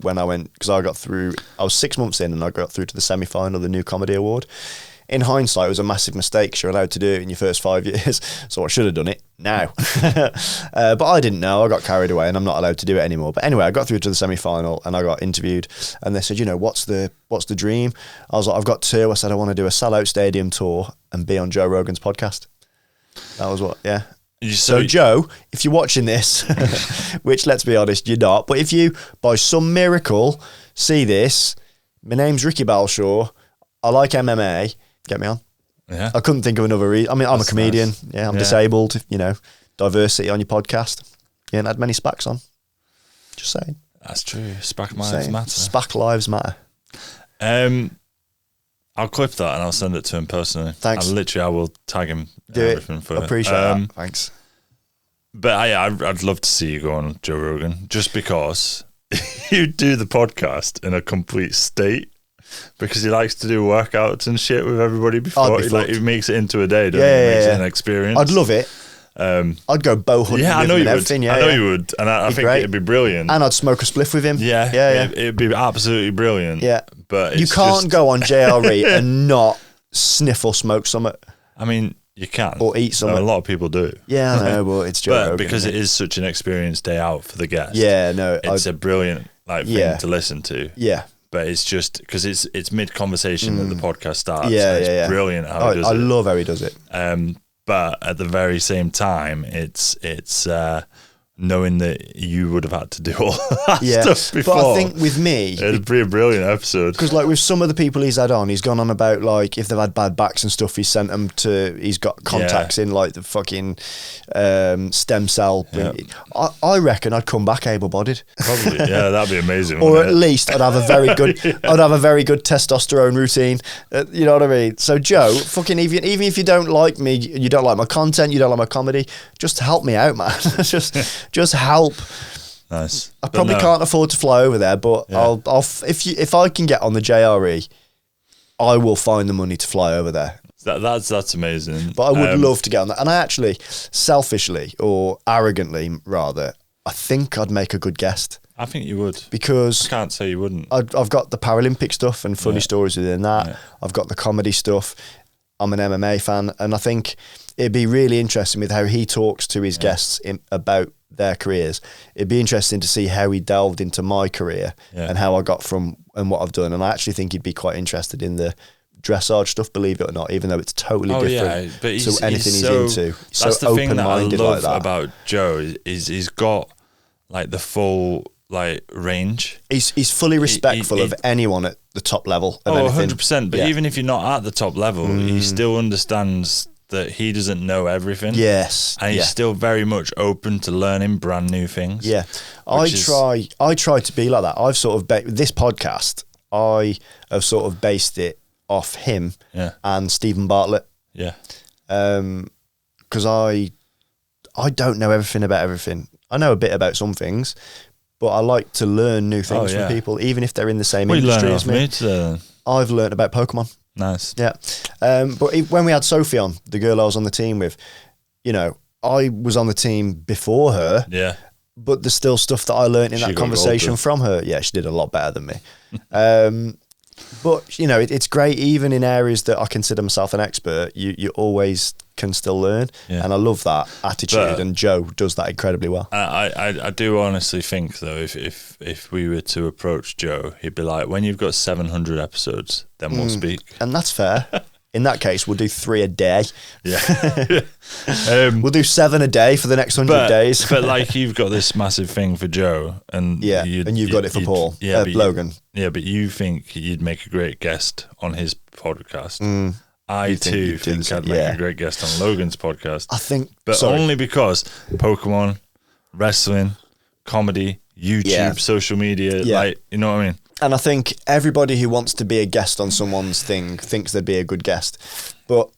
when I went, because I got through, I was 6 months in and I got through to the semi-final of the New Comedy Award. In hindsight, it was a massive mistake because you're allowed to do it in your first 5 years. So I should have done it now. But I didn't know. I got carried away and I'm not allowed to do it anymore. But anyway, I got through to the semi-final and I got interviewed and they said, what's the dream? I was like, I've got two. I said, I want to do a sellout stadium tour and be on Joe Rogan's podcast. That was what, yeah. So Joe, if you're watching this, which let's be honest, you're not, but if you, by some miracle, see this, my name's Ricky Balshaw, I like MMA, get me on. Yeah. I couldn't think of another reason. I mean, I'm That's a comedian. nice. Yeah, I'm disabled. Diversity on your podcast. You ain't had many SPACs on. Just saying. That's true. SPAC lives matter. SPAC lives matter. I'll clip that and I'll send it to him personally. Thanks. I will tag him. Do it. Appreciate that. Thanks. But I'd love to see you go on Joe Rogan just because you do the podcast in a complete state. Because he likes to do workouts and shit with everybody before. He makes it into a day, doesn't he? He makes it an experience. I'd love it. I'd go bow hunting I with know him you and would. everything. I know you would. And I think great. it'd be brilliant. And I'd smoke a spliff with him. Yeah. It'd be absolutely brilliant. Yeah. But you can't go on JRE and not sniff or smoke something. I mean, you can. Or eat something. A lot of people do. Yeah, I know, but it's Joe Rogan, because it is such an experience day out for the guest. Yeah, no. It's a brilliant thing to listen to. Yeah. But it's just because it's mid conversation that the podcast starts. Yeah, it's brilliant how he does it. I love how he does it. But at the very same time, it's knowing that you would have had to do all that stuff before. But I think with me, it'd be a brilliant episode. Because like with some of the people he's had on, he's gone on about like if they've had bad backs and stuff, he's sent them to. He's got contacts in like the fucking stem cell. Yeah. I reckon I'd come back able-bodied. Probably, yeah, that'd be amazing. Or at least I'd have a very good. I'd have a very good testosterone routine. You know what I mean? So Joe, fucking even if you don't like me, you don't like my content, you don't like my comedy, just help me out, man. Just help. Nice. I probably can't afford to fly over there, but I'll if I can get on the JRE, I will find the money to fly over there. That's amazing. But I would love to get on that. And I actually, selfishly or arrogantly rather, I think I'd make a good guest. I think you would. Because I can't say you wouldn't. I've got the Paralympic stuff and funny stories within that. Yeah. I've got the comedy stuff. I'm an MMA fan, and I think it'd be really interesting with how he talks to his guests about their careers. It'd be interesting to see how he delved into my career and how I got from and what I've done. And I actually think he'd be quite interested in the dressage stuff, believe it or not, even though it's totally different to anything he's into. That's the thing that I love like that. about Joe is he's got like the full like range. He's fully respectful of anyone at the top level of anything. 100%. But even if you're not at the top level, he still understands that he doesn't know everything. Yes. And he's still very much open to learning brand new things. Yeah. I try to be like that. I've sort of this podcast, I have sort of based it off him and Stephen Bartlett. Yeah. Because I don't know everything about everything. I know a bit about some things, but I like to learn new things from people, even if they're in the same industry as me. I've learned about Pokemon. Nice. Yeah. But when we had Sophie on, the girl I was on the team with, you know, I was on the team before her. Yeah. But there's still stuff that I learned in that conversation from her. Yeah, she did a lot better than me. But, you know, it's great, even in areas that I consider myself an expert, you always can still learn. Yeah. And I love that attitude, and Joe does that incredibly well. I do honestly think, though, if we were to approach Joe, he'd be like, when you've got 700 episodes, then we'll speak. And that's fair. In that case, we'll do 3 a day. Yeah. We'll do 7 a day for the next 100 days. But like, you've got this massive thing for Joe, and you've got it for Paul. Yeah, Logan. But you think you'd make a great guest on his podcast. I too think I'd make a great guest on Logan's podcast. I think, but only because Pokemon, wrestling, comedy, YouTube, social media, like, you know what I mean? And I think everybody who wants to be a guest on someone's thing thinks they'd be a good guest. But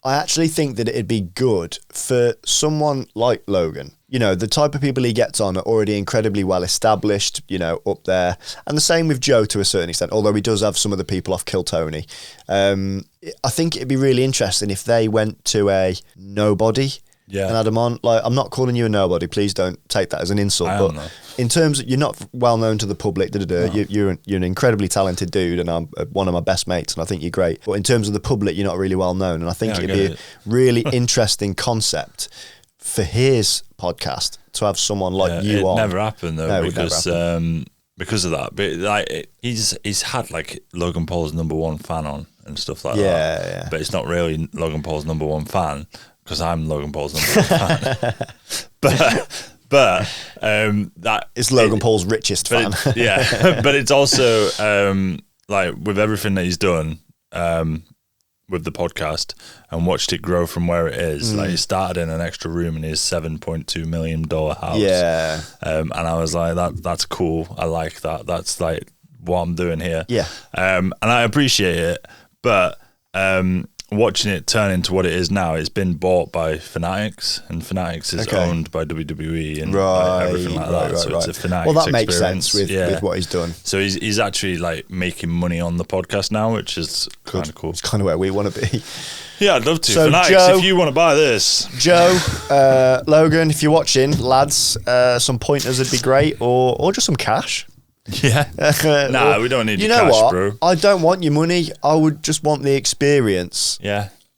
I actually think that it'd be good for someone like Logan. You know, the type of people he gets on are already incredibly well established, you know, up there. And the same with Joe to a certain extent, although he does have some of the people off Kill Tony. I think it'd be really interesting if they went to a nobody and had him on. Like, I'm not calling you a nobody. Please don't take that as an insult. But in terms of, you're not well known to the public. You're an incredibly talented dude, and I'm one of my best mates, and I think you're great. But in terms of the public, you're not really well known, and I think it'd be a really interesting concept for his podcast to have someone like you on. It never happened though, because of that. But like, he's had like Logan Paul's #1 fan on and stuff like that. Yeah. But it's not really Logan Paul's #1 fan, because I'm Logan Paul's #1 fan. But that is Logan Paul's richest fan. But it's also like, with everything that he's done with the podcast and watched it grow from where it is. Like, he started in an extra room in his $7.2 million house. Yeah. And I was like, that's cool. I like that. That's like what I'm doing here. Yeah. And I appreciate it, but watching it turn into what it is now, it's been bought by Fanatics, and Fanatics is owned by WWE and everything like that. So it's a Fanatics. Well, that makes sense with what he's done. So he's actually like making money on the podcast now, which is kind of cool. It's kind of where we want to be. Yeah, I'd love to. So Fanatics, Joe, if you want to buy this. Joe, Logan, if you're watching, lads, some pointers would be great, or just some cash. Yeah. Nah, we don't need you your know cash, what? bro. I don't want your money. I would just want the experience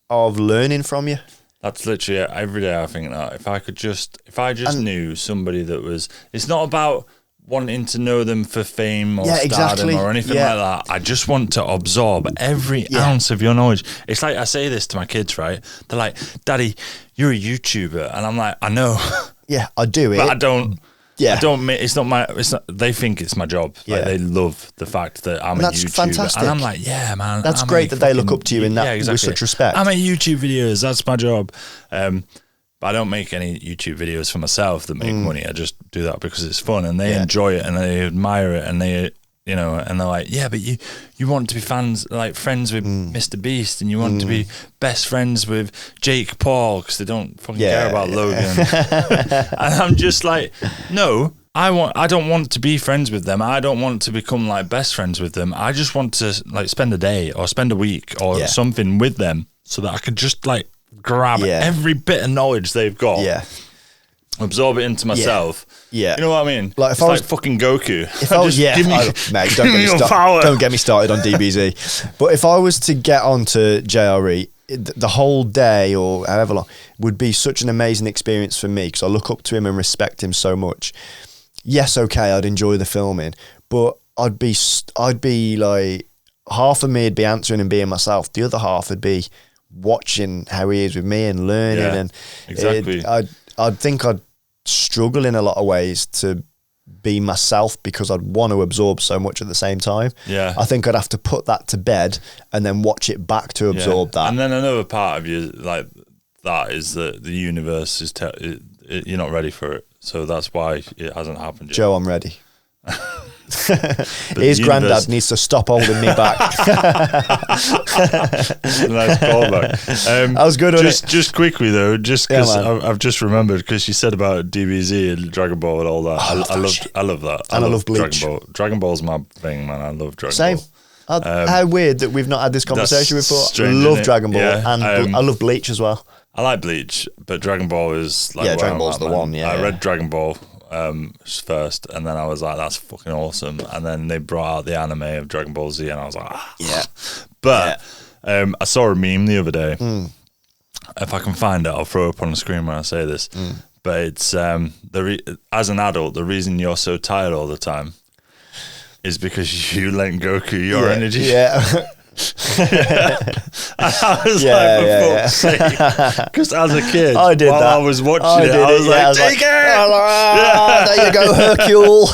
of learning from you. That's literally it. Every day I think that. If I just knew somebody that was, it's not about wanting to know them for fame or stardom or anything like that. I just want to absorb every ounce of your knowledge. It's like, I say this to my kids, right? They're like, Daddy, you're a YouTuber. And I'm like, I know. Yeah, I do it. But I don't. Yeah, I don't. It's not my. It's not. They think it's my job. Like, they love the fact that I'm a YouTuber. That's fantastic. And I'm like, yeah, man. That's great that they look up to you in that with such respect. I make YouTube videos. That's my job. But I don't make any YouTube videos for myself that make money. I just do that because it's fun, and they enjoy it, and they admire it, and they, you know, and they're like, yeah, but you want to be friends with Mr. Beast, and you want to be best friends with Jake Paul, because they don't fucking care about Logan. And I'm just like, no, I don't want to be friends with them. I don't want to become like best friends with them. I just want to like spend a day or spend a week or something with them, so that I can just like grab every bit of knowledge they've got. Yeah. Absorb it into myself. Yeah. You know what I mean? Like, if I was like fucking Goku. If I was, mate, don't get me started on DBZ. But if I was to get onto JRE, the whole day or however long would be such an amazing experience for me because I look up to him and respect him so much. Yes, okay, I'd enjoy the filming, but I'd be like, half of me would be answering and being myself. The other half would be watching how he is with me and learning. Yeah, and exactly. I'd think I'd struggle in a lot of ways to be myself because I'd want to absorb so much at the same time. Yeah. I think I'd have to put that to bed and then watch it back to absorb that. And then another part of you like that is that the universe is you're not ready for it. So that's why it hasn't happened yet. Joe, I'm ready. His Grandad needs to stop holding me back. Nice callback. That was good, wasn't it? Just quickly though, just because I've just remembered because you said about DBZ and Dragon Ball and all that. I love that. And I love Bleach. Dragon Ball's my thing, man. I love Dragon Same. Ball. How weird that we've not had this conversation before. Strange, I love Dragon Ball and I love Bleach as well. I like Bleach, but Dragon Ball is like Dragon Ball's the one. Yeah, I read Dragon Ball first, and then I was like, "That's fucking awesome." And then they brought out the anime of Dragon Ball Z, and I was like, "Yeah." But I saw a meme the other day. If I can find it, I'll throw it up on the screen when I say this. But it's as an adult, the reason you're so tired all the time is because you lent Goku your energy. Yeah. I was like, for fuck's sake. Because as a kid, I did while that. I was watching I was like, take it! There you go, Hercule.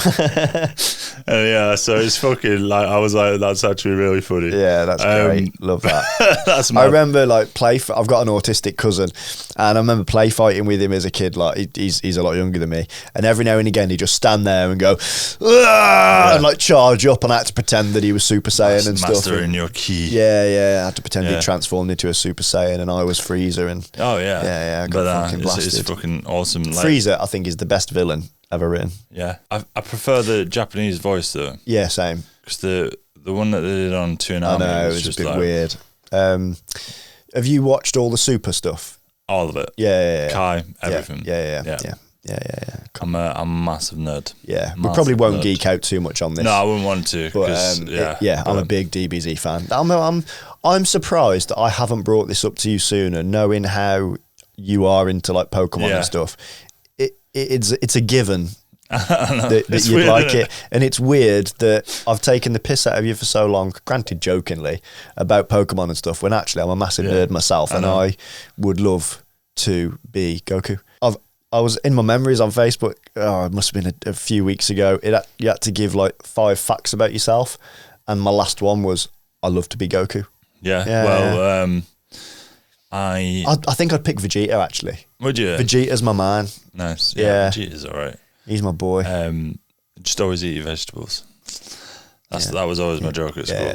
And so it's fucking like, I was like, that's actually really funny. Yeah, that's great. Love that. That's I remember like I've got an autistic cousin, and I remember play fighting with him as a kid. Like he's a lot younger than me, and every now and again he'd just stand there and go, and like charge up, and I had to pretend that he was Super Saiyan and stuff. Mastering your ki. Yeah, I had to pretend he transformed into a Super Saiyan and I was Frieza. And I got fucking blasted. It's fucking awesome. Like, Frieza, I think, is the best villain ever written. Yeah, I prefer the Japanese voice though. Yeah, same. Because the one that they did on Toonami, I know, it was just a bit like, weird. Have you watched all the Super stuff? All of it. Yeah. Kai, everything. Yeah. I'm a massive nerd. Yeah, we probably won't geek out too much on this. No, I wouldn't want to. But I'm a big DBZ fan. I'm surprised that I haven't brought this up to you sooner, knowing how you are into like Pokemon and stuff. It's a given that you'd like it, and it's weird that I've taken the piss out of you for so long, granted jokingly, about Pokemon and stuff, when actually I'm a massive nerd myself, and I would love to be Goku. I was in my memories on Facebook. It must have been a few weeks ago. You had to give like 5 facts about yourself, and my last one was, "I love to be Goku." I think I'd pick Vegeta actually. Would you? Vegeta's my man. Nice. Yeah. Vegeta's all right. He's my boy. Just always eat your vegetables. That was always my joke at school.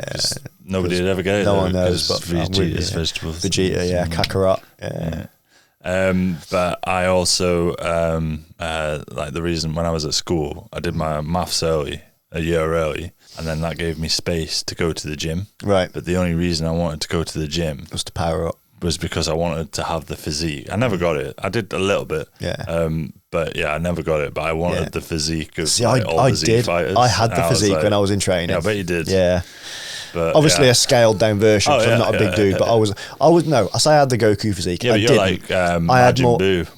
Nobody would ever get it. No one knows, but Vegeta's vegetables. Vegeta, Kakarot. Yeah. But I also like the reason when I was at school, I did my maths early, a year early, and then that gave me space to go to the gym. Right. But the only reason I wanted to go to the gym was to power up. Was because I wanted to have the physique. I never got it. I did a little bit. Yeah. But I never got it. But I wanted the physique of all the Z fighters. I had the physique when I was in training. Yeah, I bet you did. Yeah. But obviously a scaled down version because I'm not a big dude, but I say I had the Goku physique. Yeah, but you're like I had more Buu.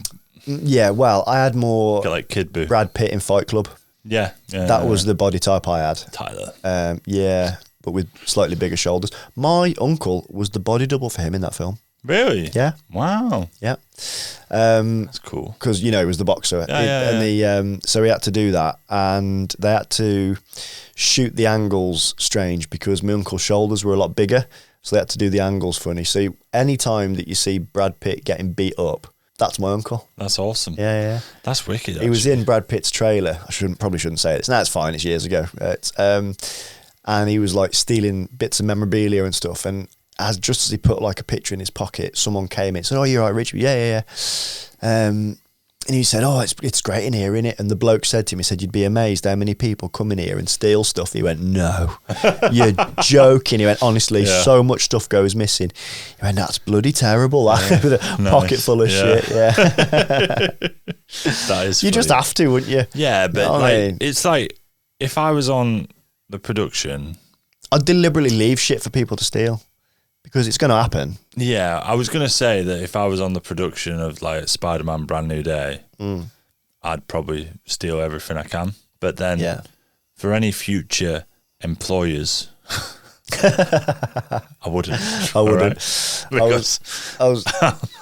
Yeah, well, I had more like Kid Buu. Brad Pitt in Fight Club. Yeah. That was the body type I had. Tyler. But with slightly bigger shoulders. My uncle was the body double for him in that film. Really? Yeah. Wow. Yeah. That's cool. Because he was the boxer, so he had to do that, and they had to shoot the angles strange because my uncle's shoulders were a lot bigger, so they had to do the angles funny. So any time that you see Brad Pitt getting beat up, that's my uncle. That's awesome. Yeah. That's wicked. He was in Brad Pitt's trailer. I probably shouldn't say this. No, it's fine. It's years ago. And he was like stealing bits of memorabilia and stuff, and just as he put like a picture in his pocket, someone came in and said, "Oh, you're right, Richard." Yeah. And he said, "Oh, it's great in here, innit?" And the bloke said to him, he said, "You'd be amazed how many people come in here and steal stuff." He went, "No, you're joking." He went, "Honestly, so much stuff goes missing." He went, "That's bloody terrible." With a pocket full of shit. Yeah. That is You just have to, wouldn't you? Yeah, but it's like, if I was on the production, I'd deliberately leave shit for people to steal. because it's going to happen. Yeah, I was going to say that if I was on the production of like Spider-Man Brand New Day, I'd probably steal everything I can. But then for any future employers, I wouldn't. I wouldn't. Right? Because I was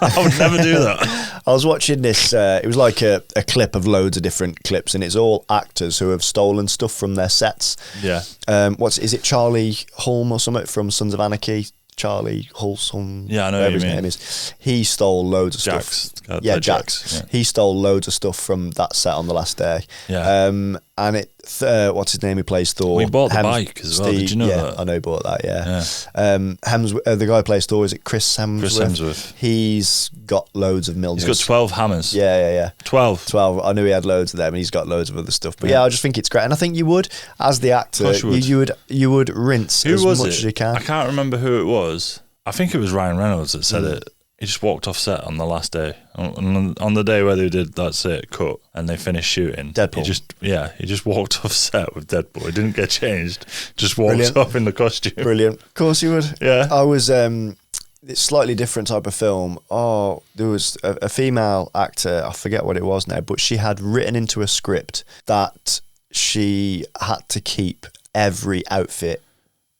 I would never do that. I was watching this, it was like a clip of loads of different clips, and it's all actors who have stolen stuff from their sets. Yeah. Is it Charlie Hulme or something from Sons of Anarchy? Charlie Hulme. Yeah, I know whatever what his you mean. name is. He stole loads of Jax. stuff. Yeah, Jax. Yeah. He stole loads of stuff from that set on the last day. Yeah. And what's his name? He plays Thor. We bought the bike as well. Did you know that? I know he bought that. Yeah. The guy who plays Thor, is it Chris Hemsworth? Chris Hemsworth. He's got loads of Milners. He's got 12 hammers. Yeah. 12. I knew he had loads of them, and he's got loads of other stuff. But I just think it's great, and I think you would, as the actor, you would rinse as much as you can. I can't remember who it was. I think it was Ryan Reynolds that said it. He just walked off set on the last day, on the day where they did that's it cut, and they finished shooting. Deadpool. He just walked off set with Deadpool. He didn't get changed. Just walked off in the costume. Brilliant. Of course you would. Yeah. I was. It's slightly different type of film. Oh, there was a female actor. I forget what it was now, but she had written into a script that she had to keep every outfit.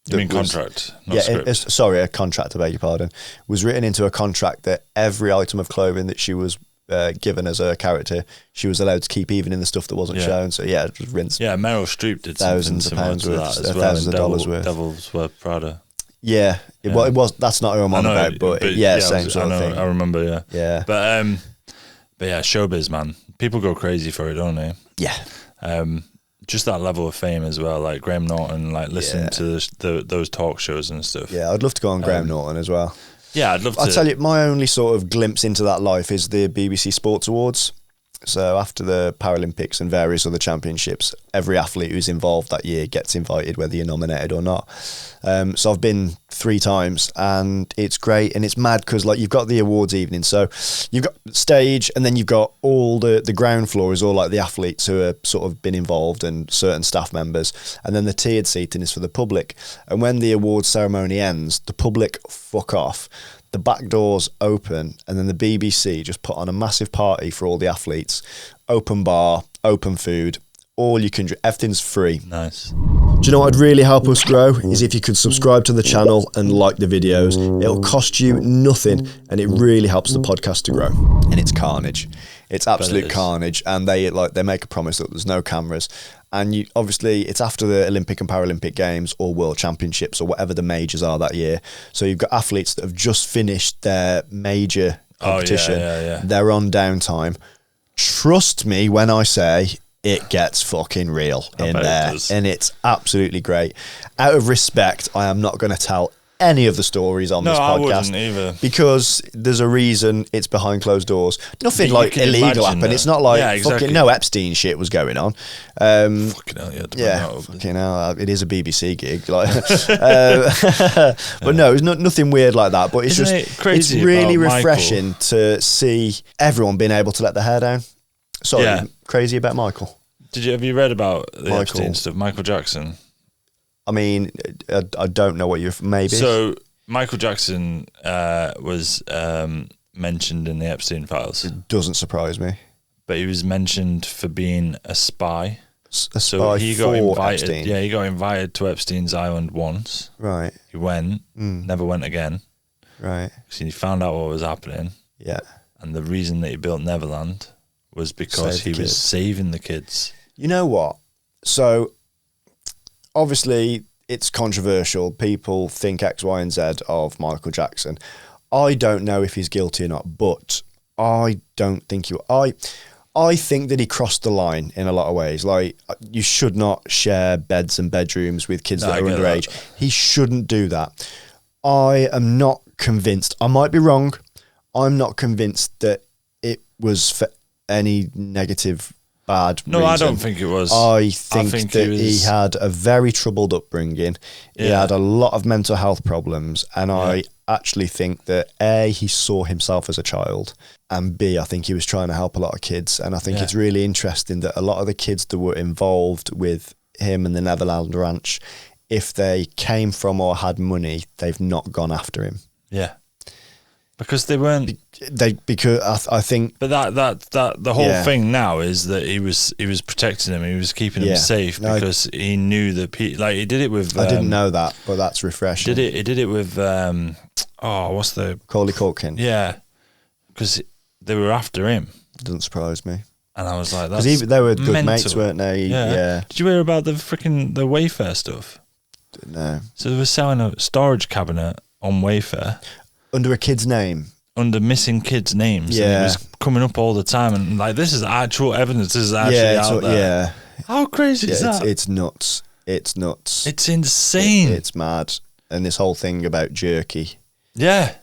You mean contract? Not script. Sorry, a contract, I beg your pardon. Was written into a contract that every item of clothing that she was given as a character, she was allowed to keep, even in the stuff that wasn't shown. So it was rinsed. Yeah, Meryl Streep did thousands of pounds worth, thousands of dollars worth. Devil's Wear Prada. Yeah, it was. That's not who I'm on about, but same sort of thing. I remember. Yeah. But yeah, showbiz, man. People go crazy for it, don't they? Yeah. Just that level of fame as well, like Graham Norton, like listening to those talk shows and stuff. Yeah, I'd love to go on Graham Norton as well. Yeah, I'd love to. I'll tell you, my only sort of glimpse into that life is the BBC Sports Awards. So after the Paralympics and various other championships, every athlete who's involved that year gets invited, whether you're nominated or not. So I've been 3 times, and it's great, and it's mad because like you've got the awards evening, so you've got stage, and then you've got all the ground floor is all like the athletes who are sort of been involved and certain staff members, and then the tiered seating is for the public. And when the awards ceremony ends, the public fuck off. The back doors open, and then the BBC just put on a massive party for all the athletes. Open bar, open food, all you can drink. Everything's free. Nice. Do you know what would really help us grow? Is if you could subscribe to the channel and like the videos. It'll cost you nothing, and it really helps the podcast to grow. And it's carnage. It's absolute carnage. And they make a promise that there's no cameras. And obviously it's after the Olympic and Paralympic Games or World Championships or whatever the majors are that year. So you've got athletes that have just finished their major competition. They're on downtime. Trust me when I say it gets fucking real in there. And it's absolutely great. Out of respect, I am not going to tell any of the stories on this podcast. I wouldn't either. Because there's a reason it's behind closed doors. Nothing like illegal happened. It's not like fucking no Epstein shit was going on. Fucking hell, fucking hell. It is a BBC gig. Like, but no, it's nothing weird like that. But it's it's really refreshing to see everyone being able to let their hair down. Sorry, crazy about Michael. Have you read about the Epstein stuff? Michael Jackson. I mean, I don't know what maybe. So Michael Jackson was mentioned in the Epstein files. It doesn't surprise me. But he was mentioned for being a spy. So he got invited. Epstein. Yeah, he got invited to Epstein's island once. Right. He went, never went again. Right. So he found out what was happening. Yeah. And the reason that he built Neverland was because he was saving the kids. You know what? So obviously it's controversial. People think X, Y, and Z of Michael Jackson. I don't know if he's guilty or not, but I don't think I think that he crossed the line in a lot of ways. Like, you should not share beds and bedrooms with kids that are underage. He shouldn't do that. I am not convinced. I might be wrong. I'm not convinced that it was for any negative, bad reason. I don't think it was. I think that he had a very troubled upbringing. He had a lot of mental health problems. And I actually think that A, he saw himself as a child. And B, I think he was trying to help a lot of kids. And I think it's really interesting that a lot of the kids that were involved with him and the Neverland Ranch, if they came from or had money, they've not gone after him. Yeah. Because they weren't. Because I think. But that the whole thing now is that he was protecting him. He was keeping him safe because he knew that like he did it with. I didn't know that, but that's refreshing. He did it with. What's the Macaulay Culkin? Yeah, because they were after him. Doesn't surprise me. And I was like, that's because they were good mental. mates, weren't they? Yeah. Did you hear about the Wayfair stuff? No. So they were selling a storage cabinet on Wayfair. Under a kid's name? Under missing kids' names. Yeah. And it was coming up all the time. And like, this is actual evidence. This is actually out there. Yeah. How crazy is that? It's nuts. It's nuts. It's insane. It's mad. And this whole thing about jerky. Yeah.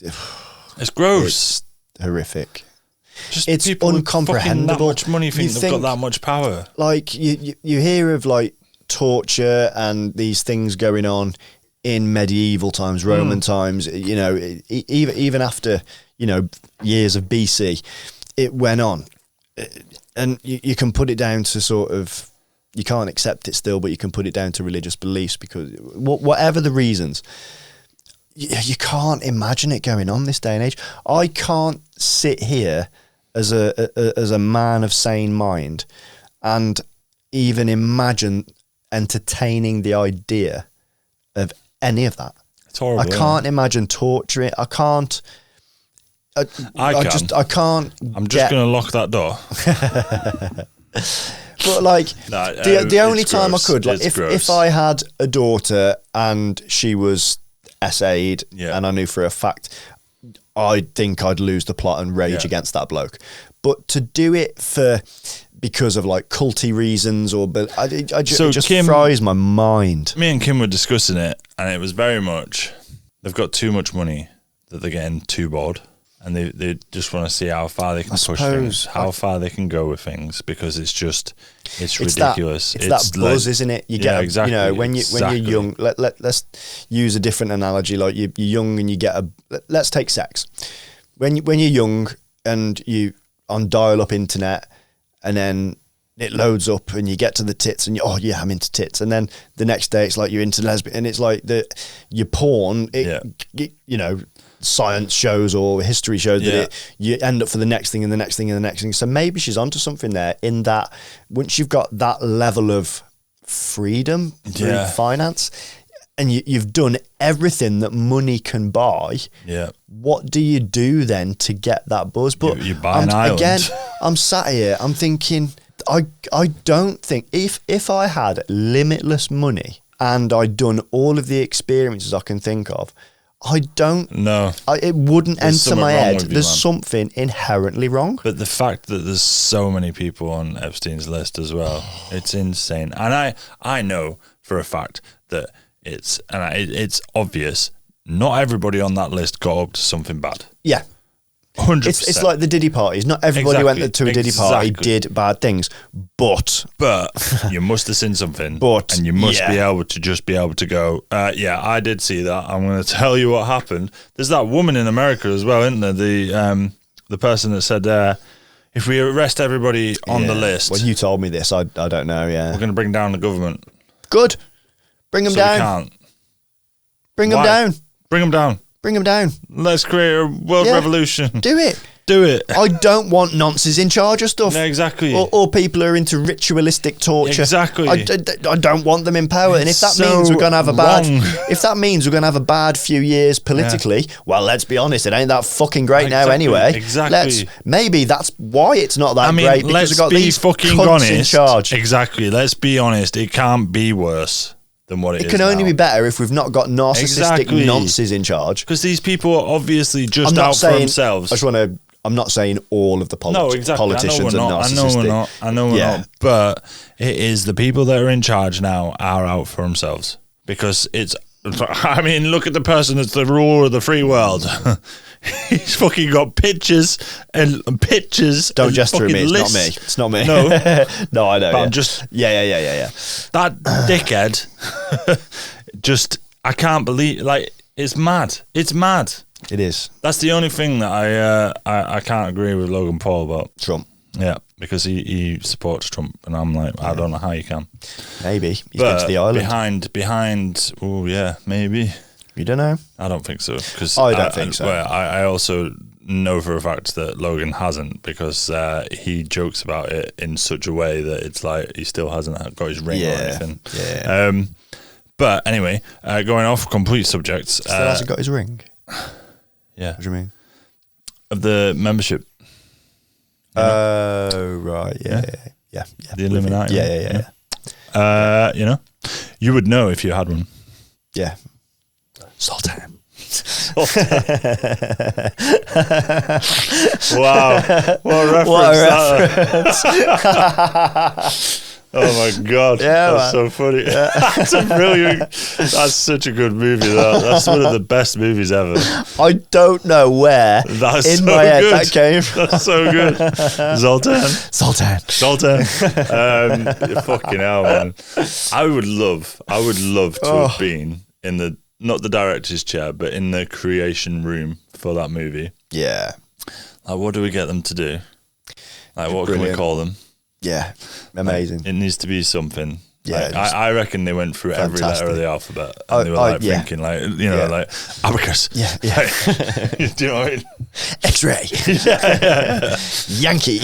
It's gross. It's horrific. Just it's incomprehensible. That much money think they've got that much power. Like you hear of like torture and these things going on in medieval times, Roman times. You know, even after years of BC, it went on, and you can put it down to sort of, you can't accept it still, but you can put it down to religious beliefs because whatever the reasons. You can't imagine it going on this day and age. I can't sit here as a man of sane mind and even imagine entertaining the idea of any of that. It's horrible. I can't imagine torturing. I can't. I can't. I'm just going to lock that door. But like the only time I could, like if I had a daughter and she was SA'd and I knew for a fact, I think I'd lose the plot and rage against that bloke. But to do it because of like culty reasons it just fries my mind. Me and Kim were discussing it, and it was very much they've got too much money that they're getting too bored, and they just want to see how far they can push things, how far they can go with things, because it's ridiculous. It's that buzz, isn't it? You get exactly. When you're young. Let's use a different analogy. Like you're young and you get let's take sex. When you're young and you on dial-up internet, and then it loads up and you get to the tits and I'm into tits, and then the next day it's like you're into lesbian, and it's like your porn. Science shows or history shows that you end up for the next thing and the next thing and the next thing. So maybe she's onto something there in that once you've got that level of freedom through finance and you've done everything that money can buy, what do you do then to get that buzz? But you buy an island. Again, I'm sat here, I'm thinking, I don't think, if I had limitless money and I'd done all of the experiences I can think of, I don't know. It wouldn't enter my head. There's something inherently wrong. But the fact that there's so many people on Epstein's list as well, it's insane. And I know for a fact that it's obvious. Not everybody on that list got up to something bad. Yeah. 100%. It's like the Diddy parties. Not everybody went to a Diddy party, did bad things, but you must have seen something, and you must be able to go, I did see that. I'm going to tell you what happened. There's that woman in America as well, isn't there? The person that said, if we arrest everybody on the list, well, you told me this. I don't know. Yeah, we're going to bring down the government. Good, bring them down. We can't. Bring them down. Bring them down. Bring them down. Let's create a world revolution. Do it. Do it. I don't want nonces in charge of stuff. No, exactly. Or people who are into ritualistic torture. Exactly. I don't want them in power. And if that means we're going to have a bad few years politically, well, let's be honest, it ain't that fucking great now anyway. Exactly. Maybe that's why it's not that great, because we've got these fucking cunts in charge. Exactly. Let's be honest. It can't be worse than what it is. It can only be better if we've not got narcissistic nonces in charge. Because these people are obviously just out for themselves. I'm not saying all of the politicians are narcissistic. I know we're not. But it is the people that are in charge now are out for themselves. Because look at the person that's the ruler of the free world. He's fucking got pictures and pictures. Don't gesture at me. It's not me. No. No, I know. But I'm just... Yeah. That dickhead, I can't believe... Like, it's mad. It's mad. It is. That's the only thing that I can't agree with Logan Paul about. Trump. Yeah, because he supports Trump, and I'm like, I don't know how you can. Maybe he's been to the island. Behind. Oh yeah, maybe. You don't know? I don't think so. Because I don't think so. Well, I also know for a fact that Logan hasn't, because he jokes about it in such a way that it's like he still hasn't got his ring or anything. Yeah. But anyway, going off complete subjects. Still hasn't got his ring. Yeah. What do you mean? Of the membership. Oh, right. Yeah. The Illuminati. Yeah. You know, you would know if you had one. Yeah. Sultan. Wow. What a reference. Oh my God. Yeah, that's so funny. Yeah. That's such a good movie. That's one of the best movies ever. I don't know where that's in so my head good. that came from. That's so good. Sultan. Fucking hell, man. I would love to have been in the, not the director's chair, but in the creation room for that movie. Yeah. Like, what do we get them to do? Like, what can we call them? Yeah, amazing. Like, it needs to be something. Yeah, like, I reckon they went through every letter of the alphabet, and they were like thinking, like, you know, like abacus. Yeah. Like, do you know what I mean? X-ray. Yankee.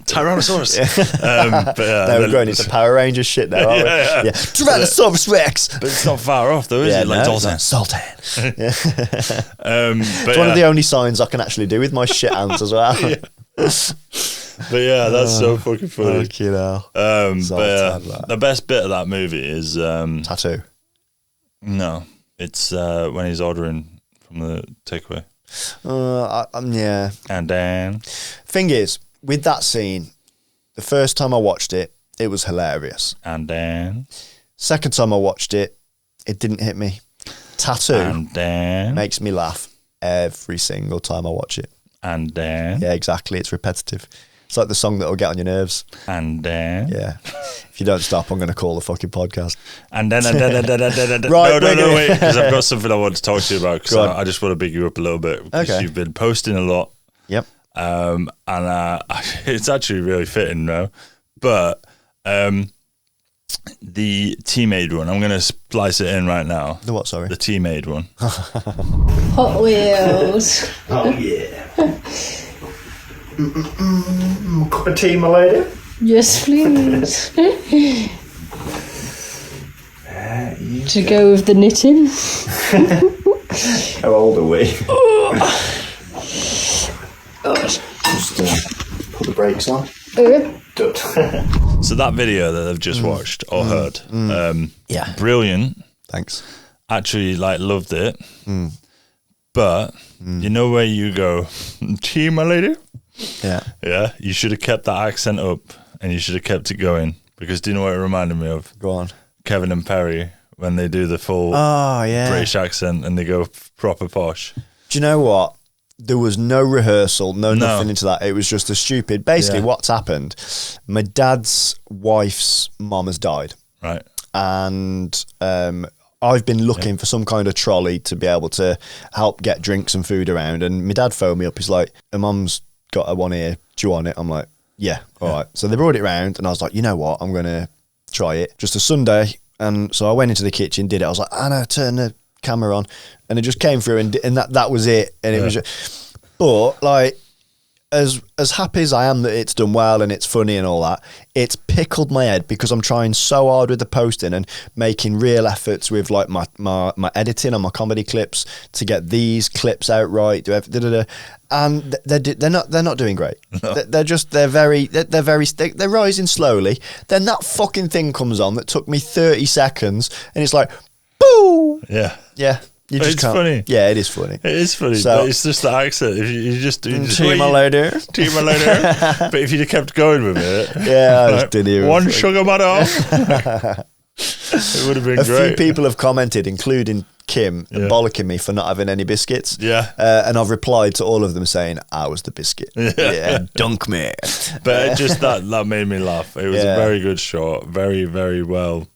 Tyrannosaurus. But we're going into Power Rangers shit now, aren't we? Yeah. Tyrannosaurus Rex. But it's not far off, though, is it? Like Sultan. It's one of the only signs I can actually do with my shit hands as well. But yeah, that's so fucking funny. Fucking hell. But the best bit of that movie is tattoo. No, it's when he's ordering from the takeaway. Yeah. And then thing is, with that scene, the first time I watched it, it was hilarious. And then second time I watched it, it didn't hit me. Tattoo and then makes me laugh every single time I watch it. And then yeah, exactly. It's repetitive. It's like the song that'll get on your nerves. And then yeah, if you don't stop, I'm going to call the fucking podcast. And then right, no, wait, because I've got something I want to talk to you about. Because I just want to big you up a little bit because you've been posting a lot. Yep. And it's actually really fitting now. But the tea-made one, I'm going to splice it in right now. The what? Sorry. The tea-made one. Hot Wheels. Oh yeah. Cup of tea, my lady? Yes, please. To go with the knitting. How old are we? Just put the brakes on. So that video that they've just watched or heard, brilliant. Thanks. Actually, like, loved it. But you know where you go, tea, my lady? Yeah. You should have kept that accent up, and you should have kept it going. Because do you know what it reminded me of? Go on. Kevin and Perry, when they do the full British accent and they go proper posh. Do you know what? There was no rehearsal, nothing into that. It was just a stupid. Basically, what's happened? My dad's wife's mum has died, right? And I've been looking for some kind of trolley to be able to help get drinks and food around. And my dad phoned me up. He's like, "Her mum's got a one here. Do you want it?" I'm like, "Yeah, all right." So they brought it round, and I was like, "You know what? I'm gonna try it." Just a Sunday, and so I went into the kitchen, did it. I was like, "Anna, turn the camera on," and it just came through, and that was it. And it was just, but like, as happy as I am that it's done well and it's funny and all that, it's pickled my head because I'm trying so hard with the posting and making real efforts with like my editing and my comedy clips to get these clips out right. And they're not doing great. No. They're rising slowly. Then that fucking thing comes on that took me 30 seconds, and it's like, boo. Yeah. You just it's can't. Funny. Yeah, it is funny. It is funny, but it's just the accent. If you just tea, my lady. But if you'd have kept going with it, I just didn't even. One sugar madam. It would have been great. A few people have commented, including Kim, bollocking me for not having any biscuits. Yeah. And I've replied to all of them saying, I was the biscuit. Yeah, dunk me. But just that made me laugh. It was a very good shot. Very, very well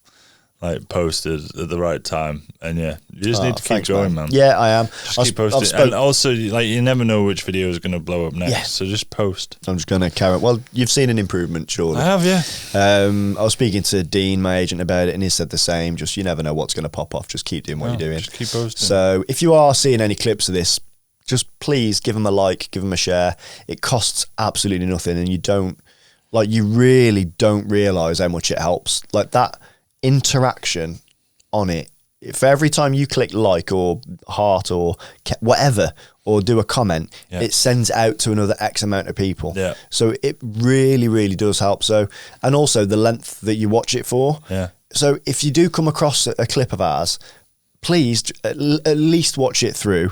like posted at the right time, and you just need to keep going, man. Yeah, I am. Just keep posting, and also like you never know which video is going to blow up next, so just post. I'm just going to carry on. Well, you've seen an improvement, surely. I have, yeah. I was speaking to Dean, my agent, about it, and he said the same. Just you never know what's going to pop off. Just keep doing what you're doing. Just keep posting. So if you are seeing any clips of this, just please give them a like, give them a share. It costs absolutely nothing, and you really don't realise how much it helps. Like that interaction on it, for every time you click like or heart or whatever or do a comment, it sends out to another X amount of people. So it really, really does help. So, and also the length that you watch it for. So if you do come across a clip of ours, please at least watch it through,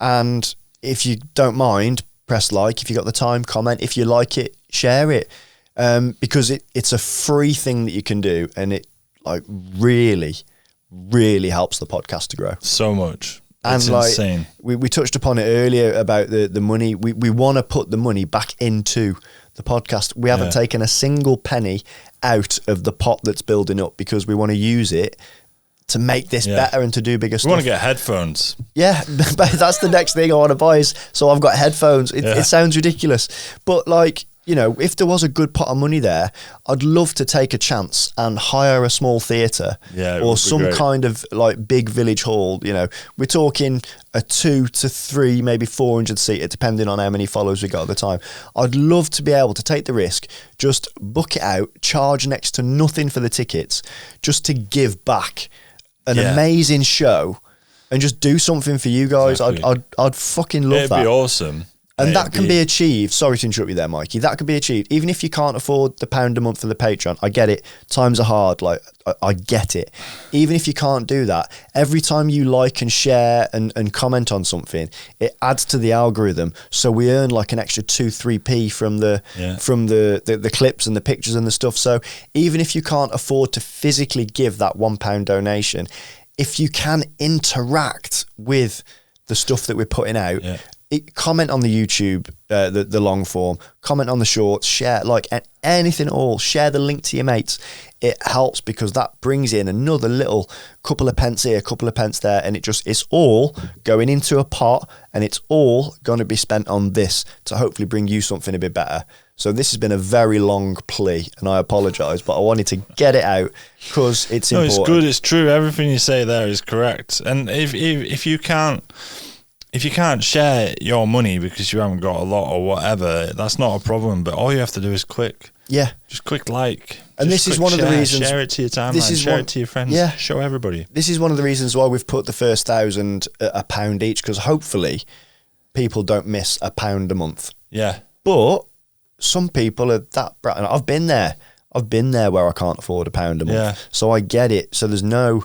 and if you don't mind, press like. If you got the time, comment. If you like it, share it, because it's a free thing that you can do, and it like really helps the podcast to grow so much. And it's like insane. We touched upon it earlier about the money. We want to put the money back into the podcast. We haven't taken a single penny out of the pot that's building up, because we want to use it to make this better and to do bigger stuff. We want to get headphones. Yeah, that's the next thing I want to buy is, so I've got headphones. It sounds ridiculous, but like, you know, if there was a good pot of money there, I'd love to take a chance and hire a small theatre or some kind of like big village hall. You know, we're talking a 2 to 3, maybe 400 seater, depending on how many followers we got at the time. I'd love to be able to take the risk, just book it out, charge next to nothing for the tickets, just to give back an amazing show and just do something for you guys. I'd fucking love that. It'd be awesome. And that can be achieved. Sorry to interrupt you there, Mikey. That can be achieved. Even if you can't afford the £1 a month for the Patreon, I get it. Times are hard. Like, I get it. Even if you can't do that, every time you like and share and comment on something, it adds to the algorithm. So we earn like an extra 2-3p from the clips and the pictures and the stuff. So even if you can't afford to physically give that £1 donation, if you can interact with the stuff that we're putting out, comment on the YouTube, the long form, comment on the shorts, share, like anything at all, share the link to your mates. It helps, because that brings in another little couple of pence here, couple of pence there, and it's all going into a pot, and it's all going to be spent on this to hopefully bring you something a bit better. So this has been a very long plea, and I apologise, but I wanted to get it out because it's important. It's good, it's true. Everything you say there is correct. And if you can't share your money because you haven't got a lot or whatever, that's not a problem. But all you have to do is click. Yeah. Just click like. And this is one of the reasons. Share it to your timeline. Share it to your friends. Yeah. Show everybody. This is one of the reasons why we've put the first 1,000 at £1 each, because hopefully people don't miss £1 a month. Yeah. But some people are that. And I've been there. I've been there where I can't afford £1 a month. Yeah. So I get it. So there's no.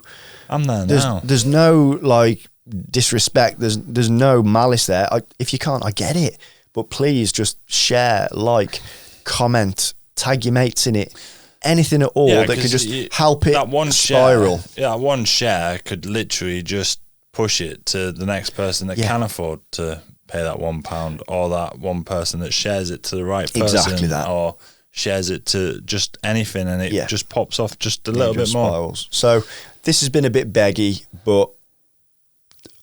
I'm there now. There's no like disrespect, there's no malice there. If you can't, I get it, but please just share, like, comment, tag your mates in it, anything at all that could just help it spiral. That one share could literally just push it to the next person that can afford to pay that £1, or that one person that shares it to the right person, exactly that, or shares it to just anything, and it just pops off just a little bit more. Spirals. So this has been a bit beggy, but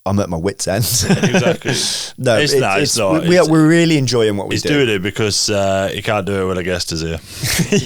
I'm at my wit's end. Exactly. No, it's not. We're really enjoying what we do. He's doing it because he can't do it when a guest is here.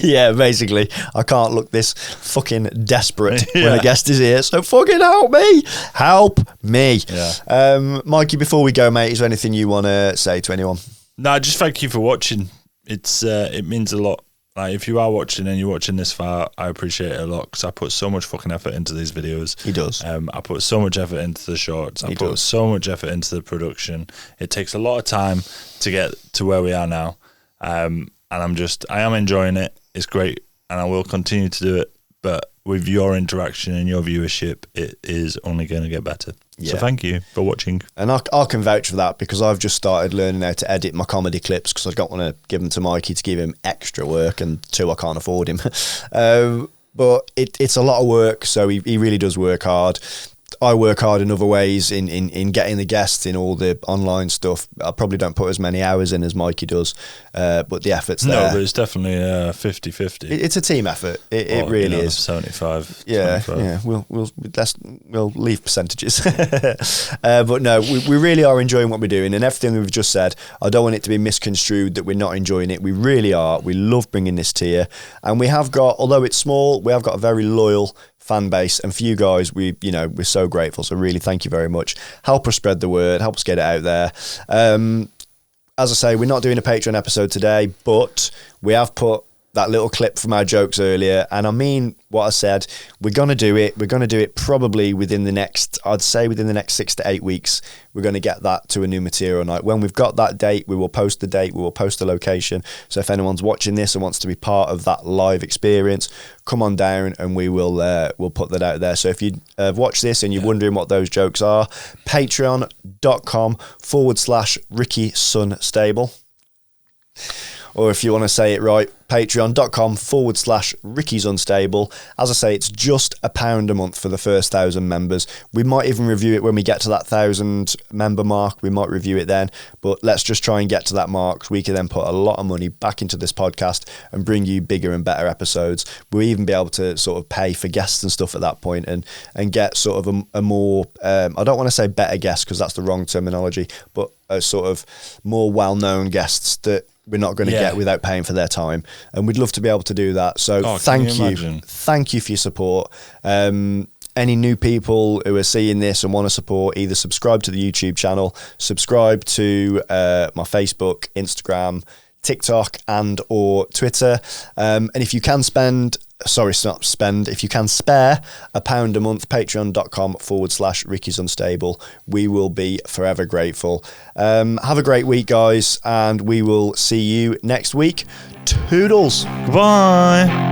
Yeah, basically. I can't look this fucking desperate when a guest is here. So fucking help me. Help me. Yeah. Mikey, before we go, mate, is there anything you want to say to anyone? No, just thank you for watching. It means a lot. Like, if you are watching and you're watching this far, I appreciate it a lot, because I put so much fucking effort into these videos. He does. I put so much effort into the shorts. I put so much effort into the production. It takes a lot of time to get to where we are now. And I am enjoying it. It's great. And I will continue to do it. But with your interaction and your viewership, it is only going to get better. Yeah. So thank you for watching. And I can vouch for that, because I've just started learning how to edit my comedy clips, because I don't want to give them to Mikey to give him extra work, and 2, I can't afford him. But it's a lot of work, so he really does work hard. I work hard in other ways in getting the guests in all the online stuff. I probably don't put as many hours in as Mikey does, but the effort's there. No, but it's definitely 50-50. It's a team effort. It really is. 75. Yeah, 25. yeah. We'll leave percentages, but no, we really are enjoying what we're doing, and everything we've just said. I don't want it to be misconstrued that we're not enjoying it. We really are. We love bringing this to you, and we have got, although it's small, we have got a very loyal fan base, and for you guys, we're so grateful. So really, thank you very much. Help us spread the word. Help us get it out there. As I say, we're not doing a Patreon episode today, but we have put that little clip from our jokes earlier, and I mean what I said. We're going to do it. We're going to do it probably within the next 6 to 8 weeks. We're going to get that to a new material night. When we've got that date, we will post the date, we will post the location. So if anyone's watching this and wants to be part of that live experience, come on down and we'll put that out there. So if you watch this and you're wondering what those jokes are, patreon.com/Ricky Sun Stable. Or if you want to say it right, patreon.com/Ricky's Unstable. As I say, it's just £1 a month for the first 1,000 members. We might even review it when we get to that 1,000 member mark. We might review it then, but let's just try and get to that mark. So we can then put a lot of money back into this podcast and bring you bigger and better episodes. We'll even be able to sort of pay for guests and stuff at that point and get sort of a more, I don't want to say better guests because that's the wrong terminology, but a sort of more well-known guests that we're not going to get without paying for their time, and we'd love to be able to do that. So thank you for your support. Any new people who are seeing this and want to support, either subscribe to the YouTube channel, subscribe to my Facebook, Instagram, TikTok and or Twitter, and if you can if you can spare £1 a month, patreon.com/Ricky's Unstable. We will be forever grateful. Have a great week, guys, and we will see you next week. Toodles. Goodbye.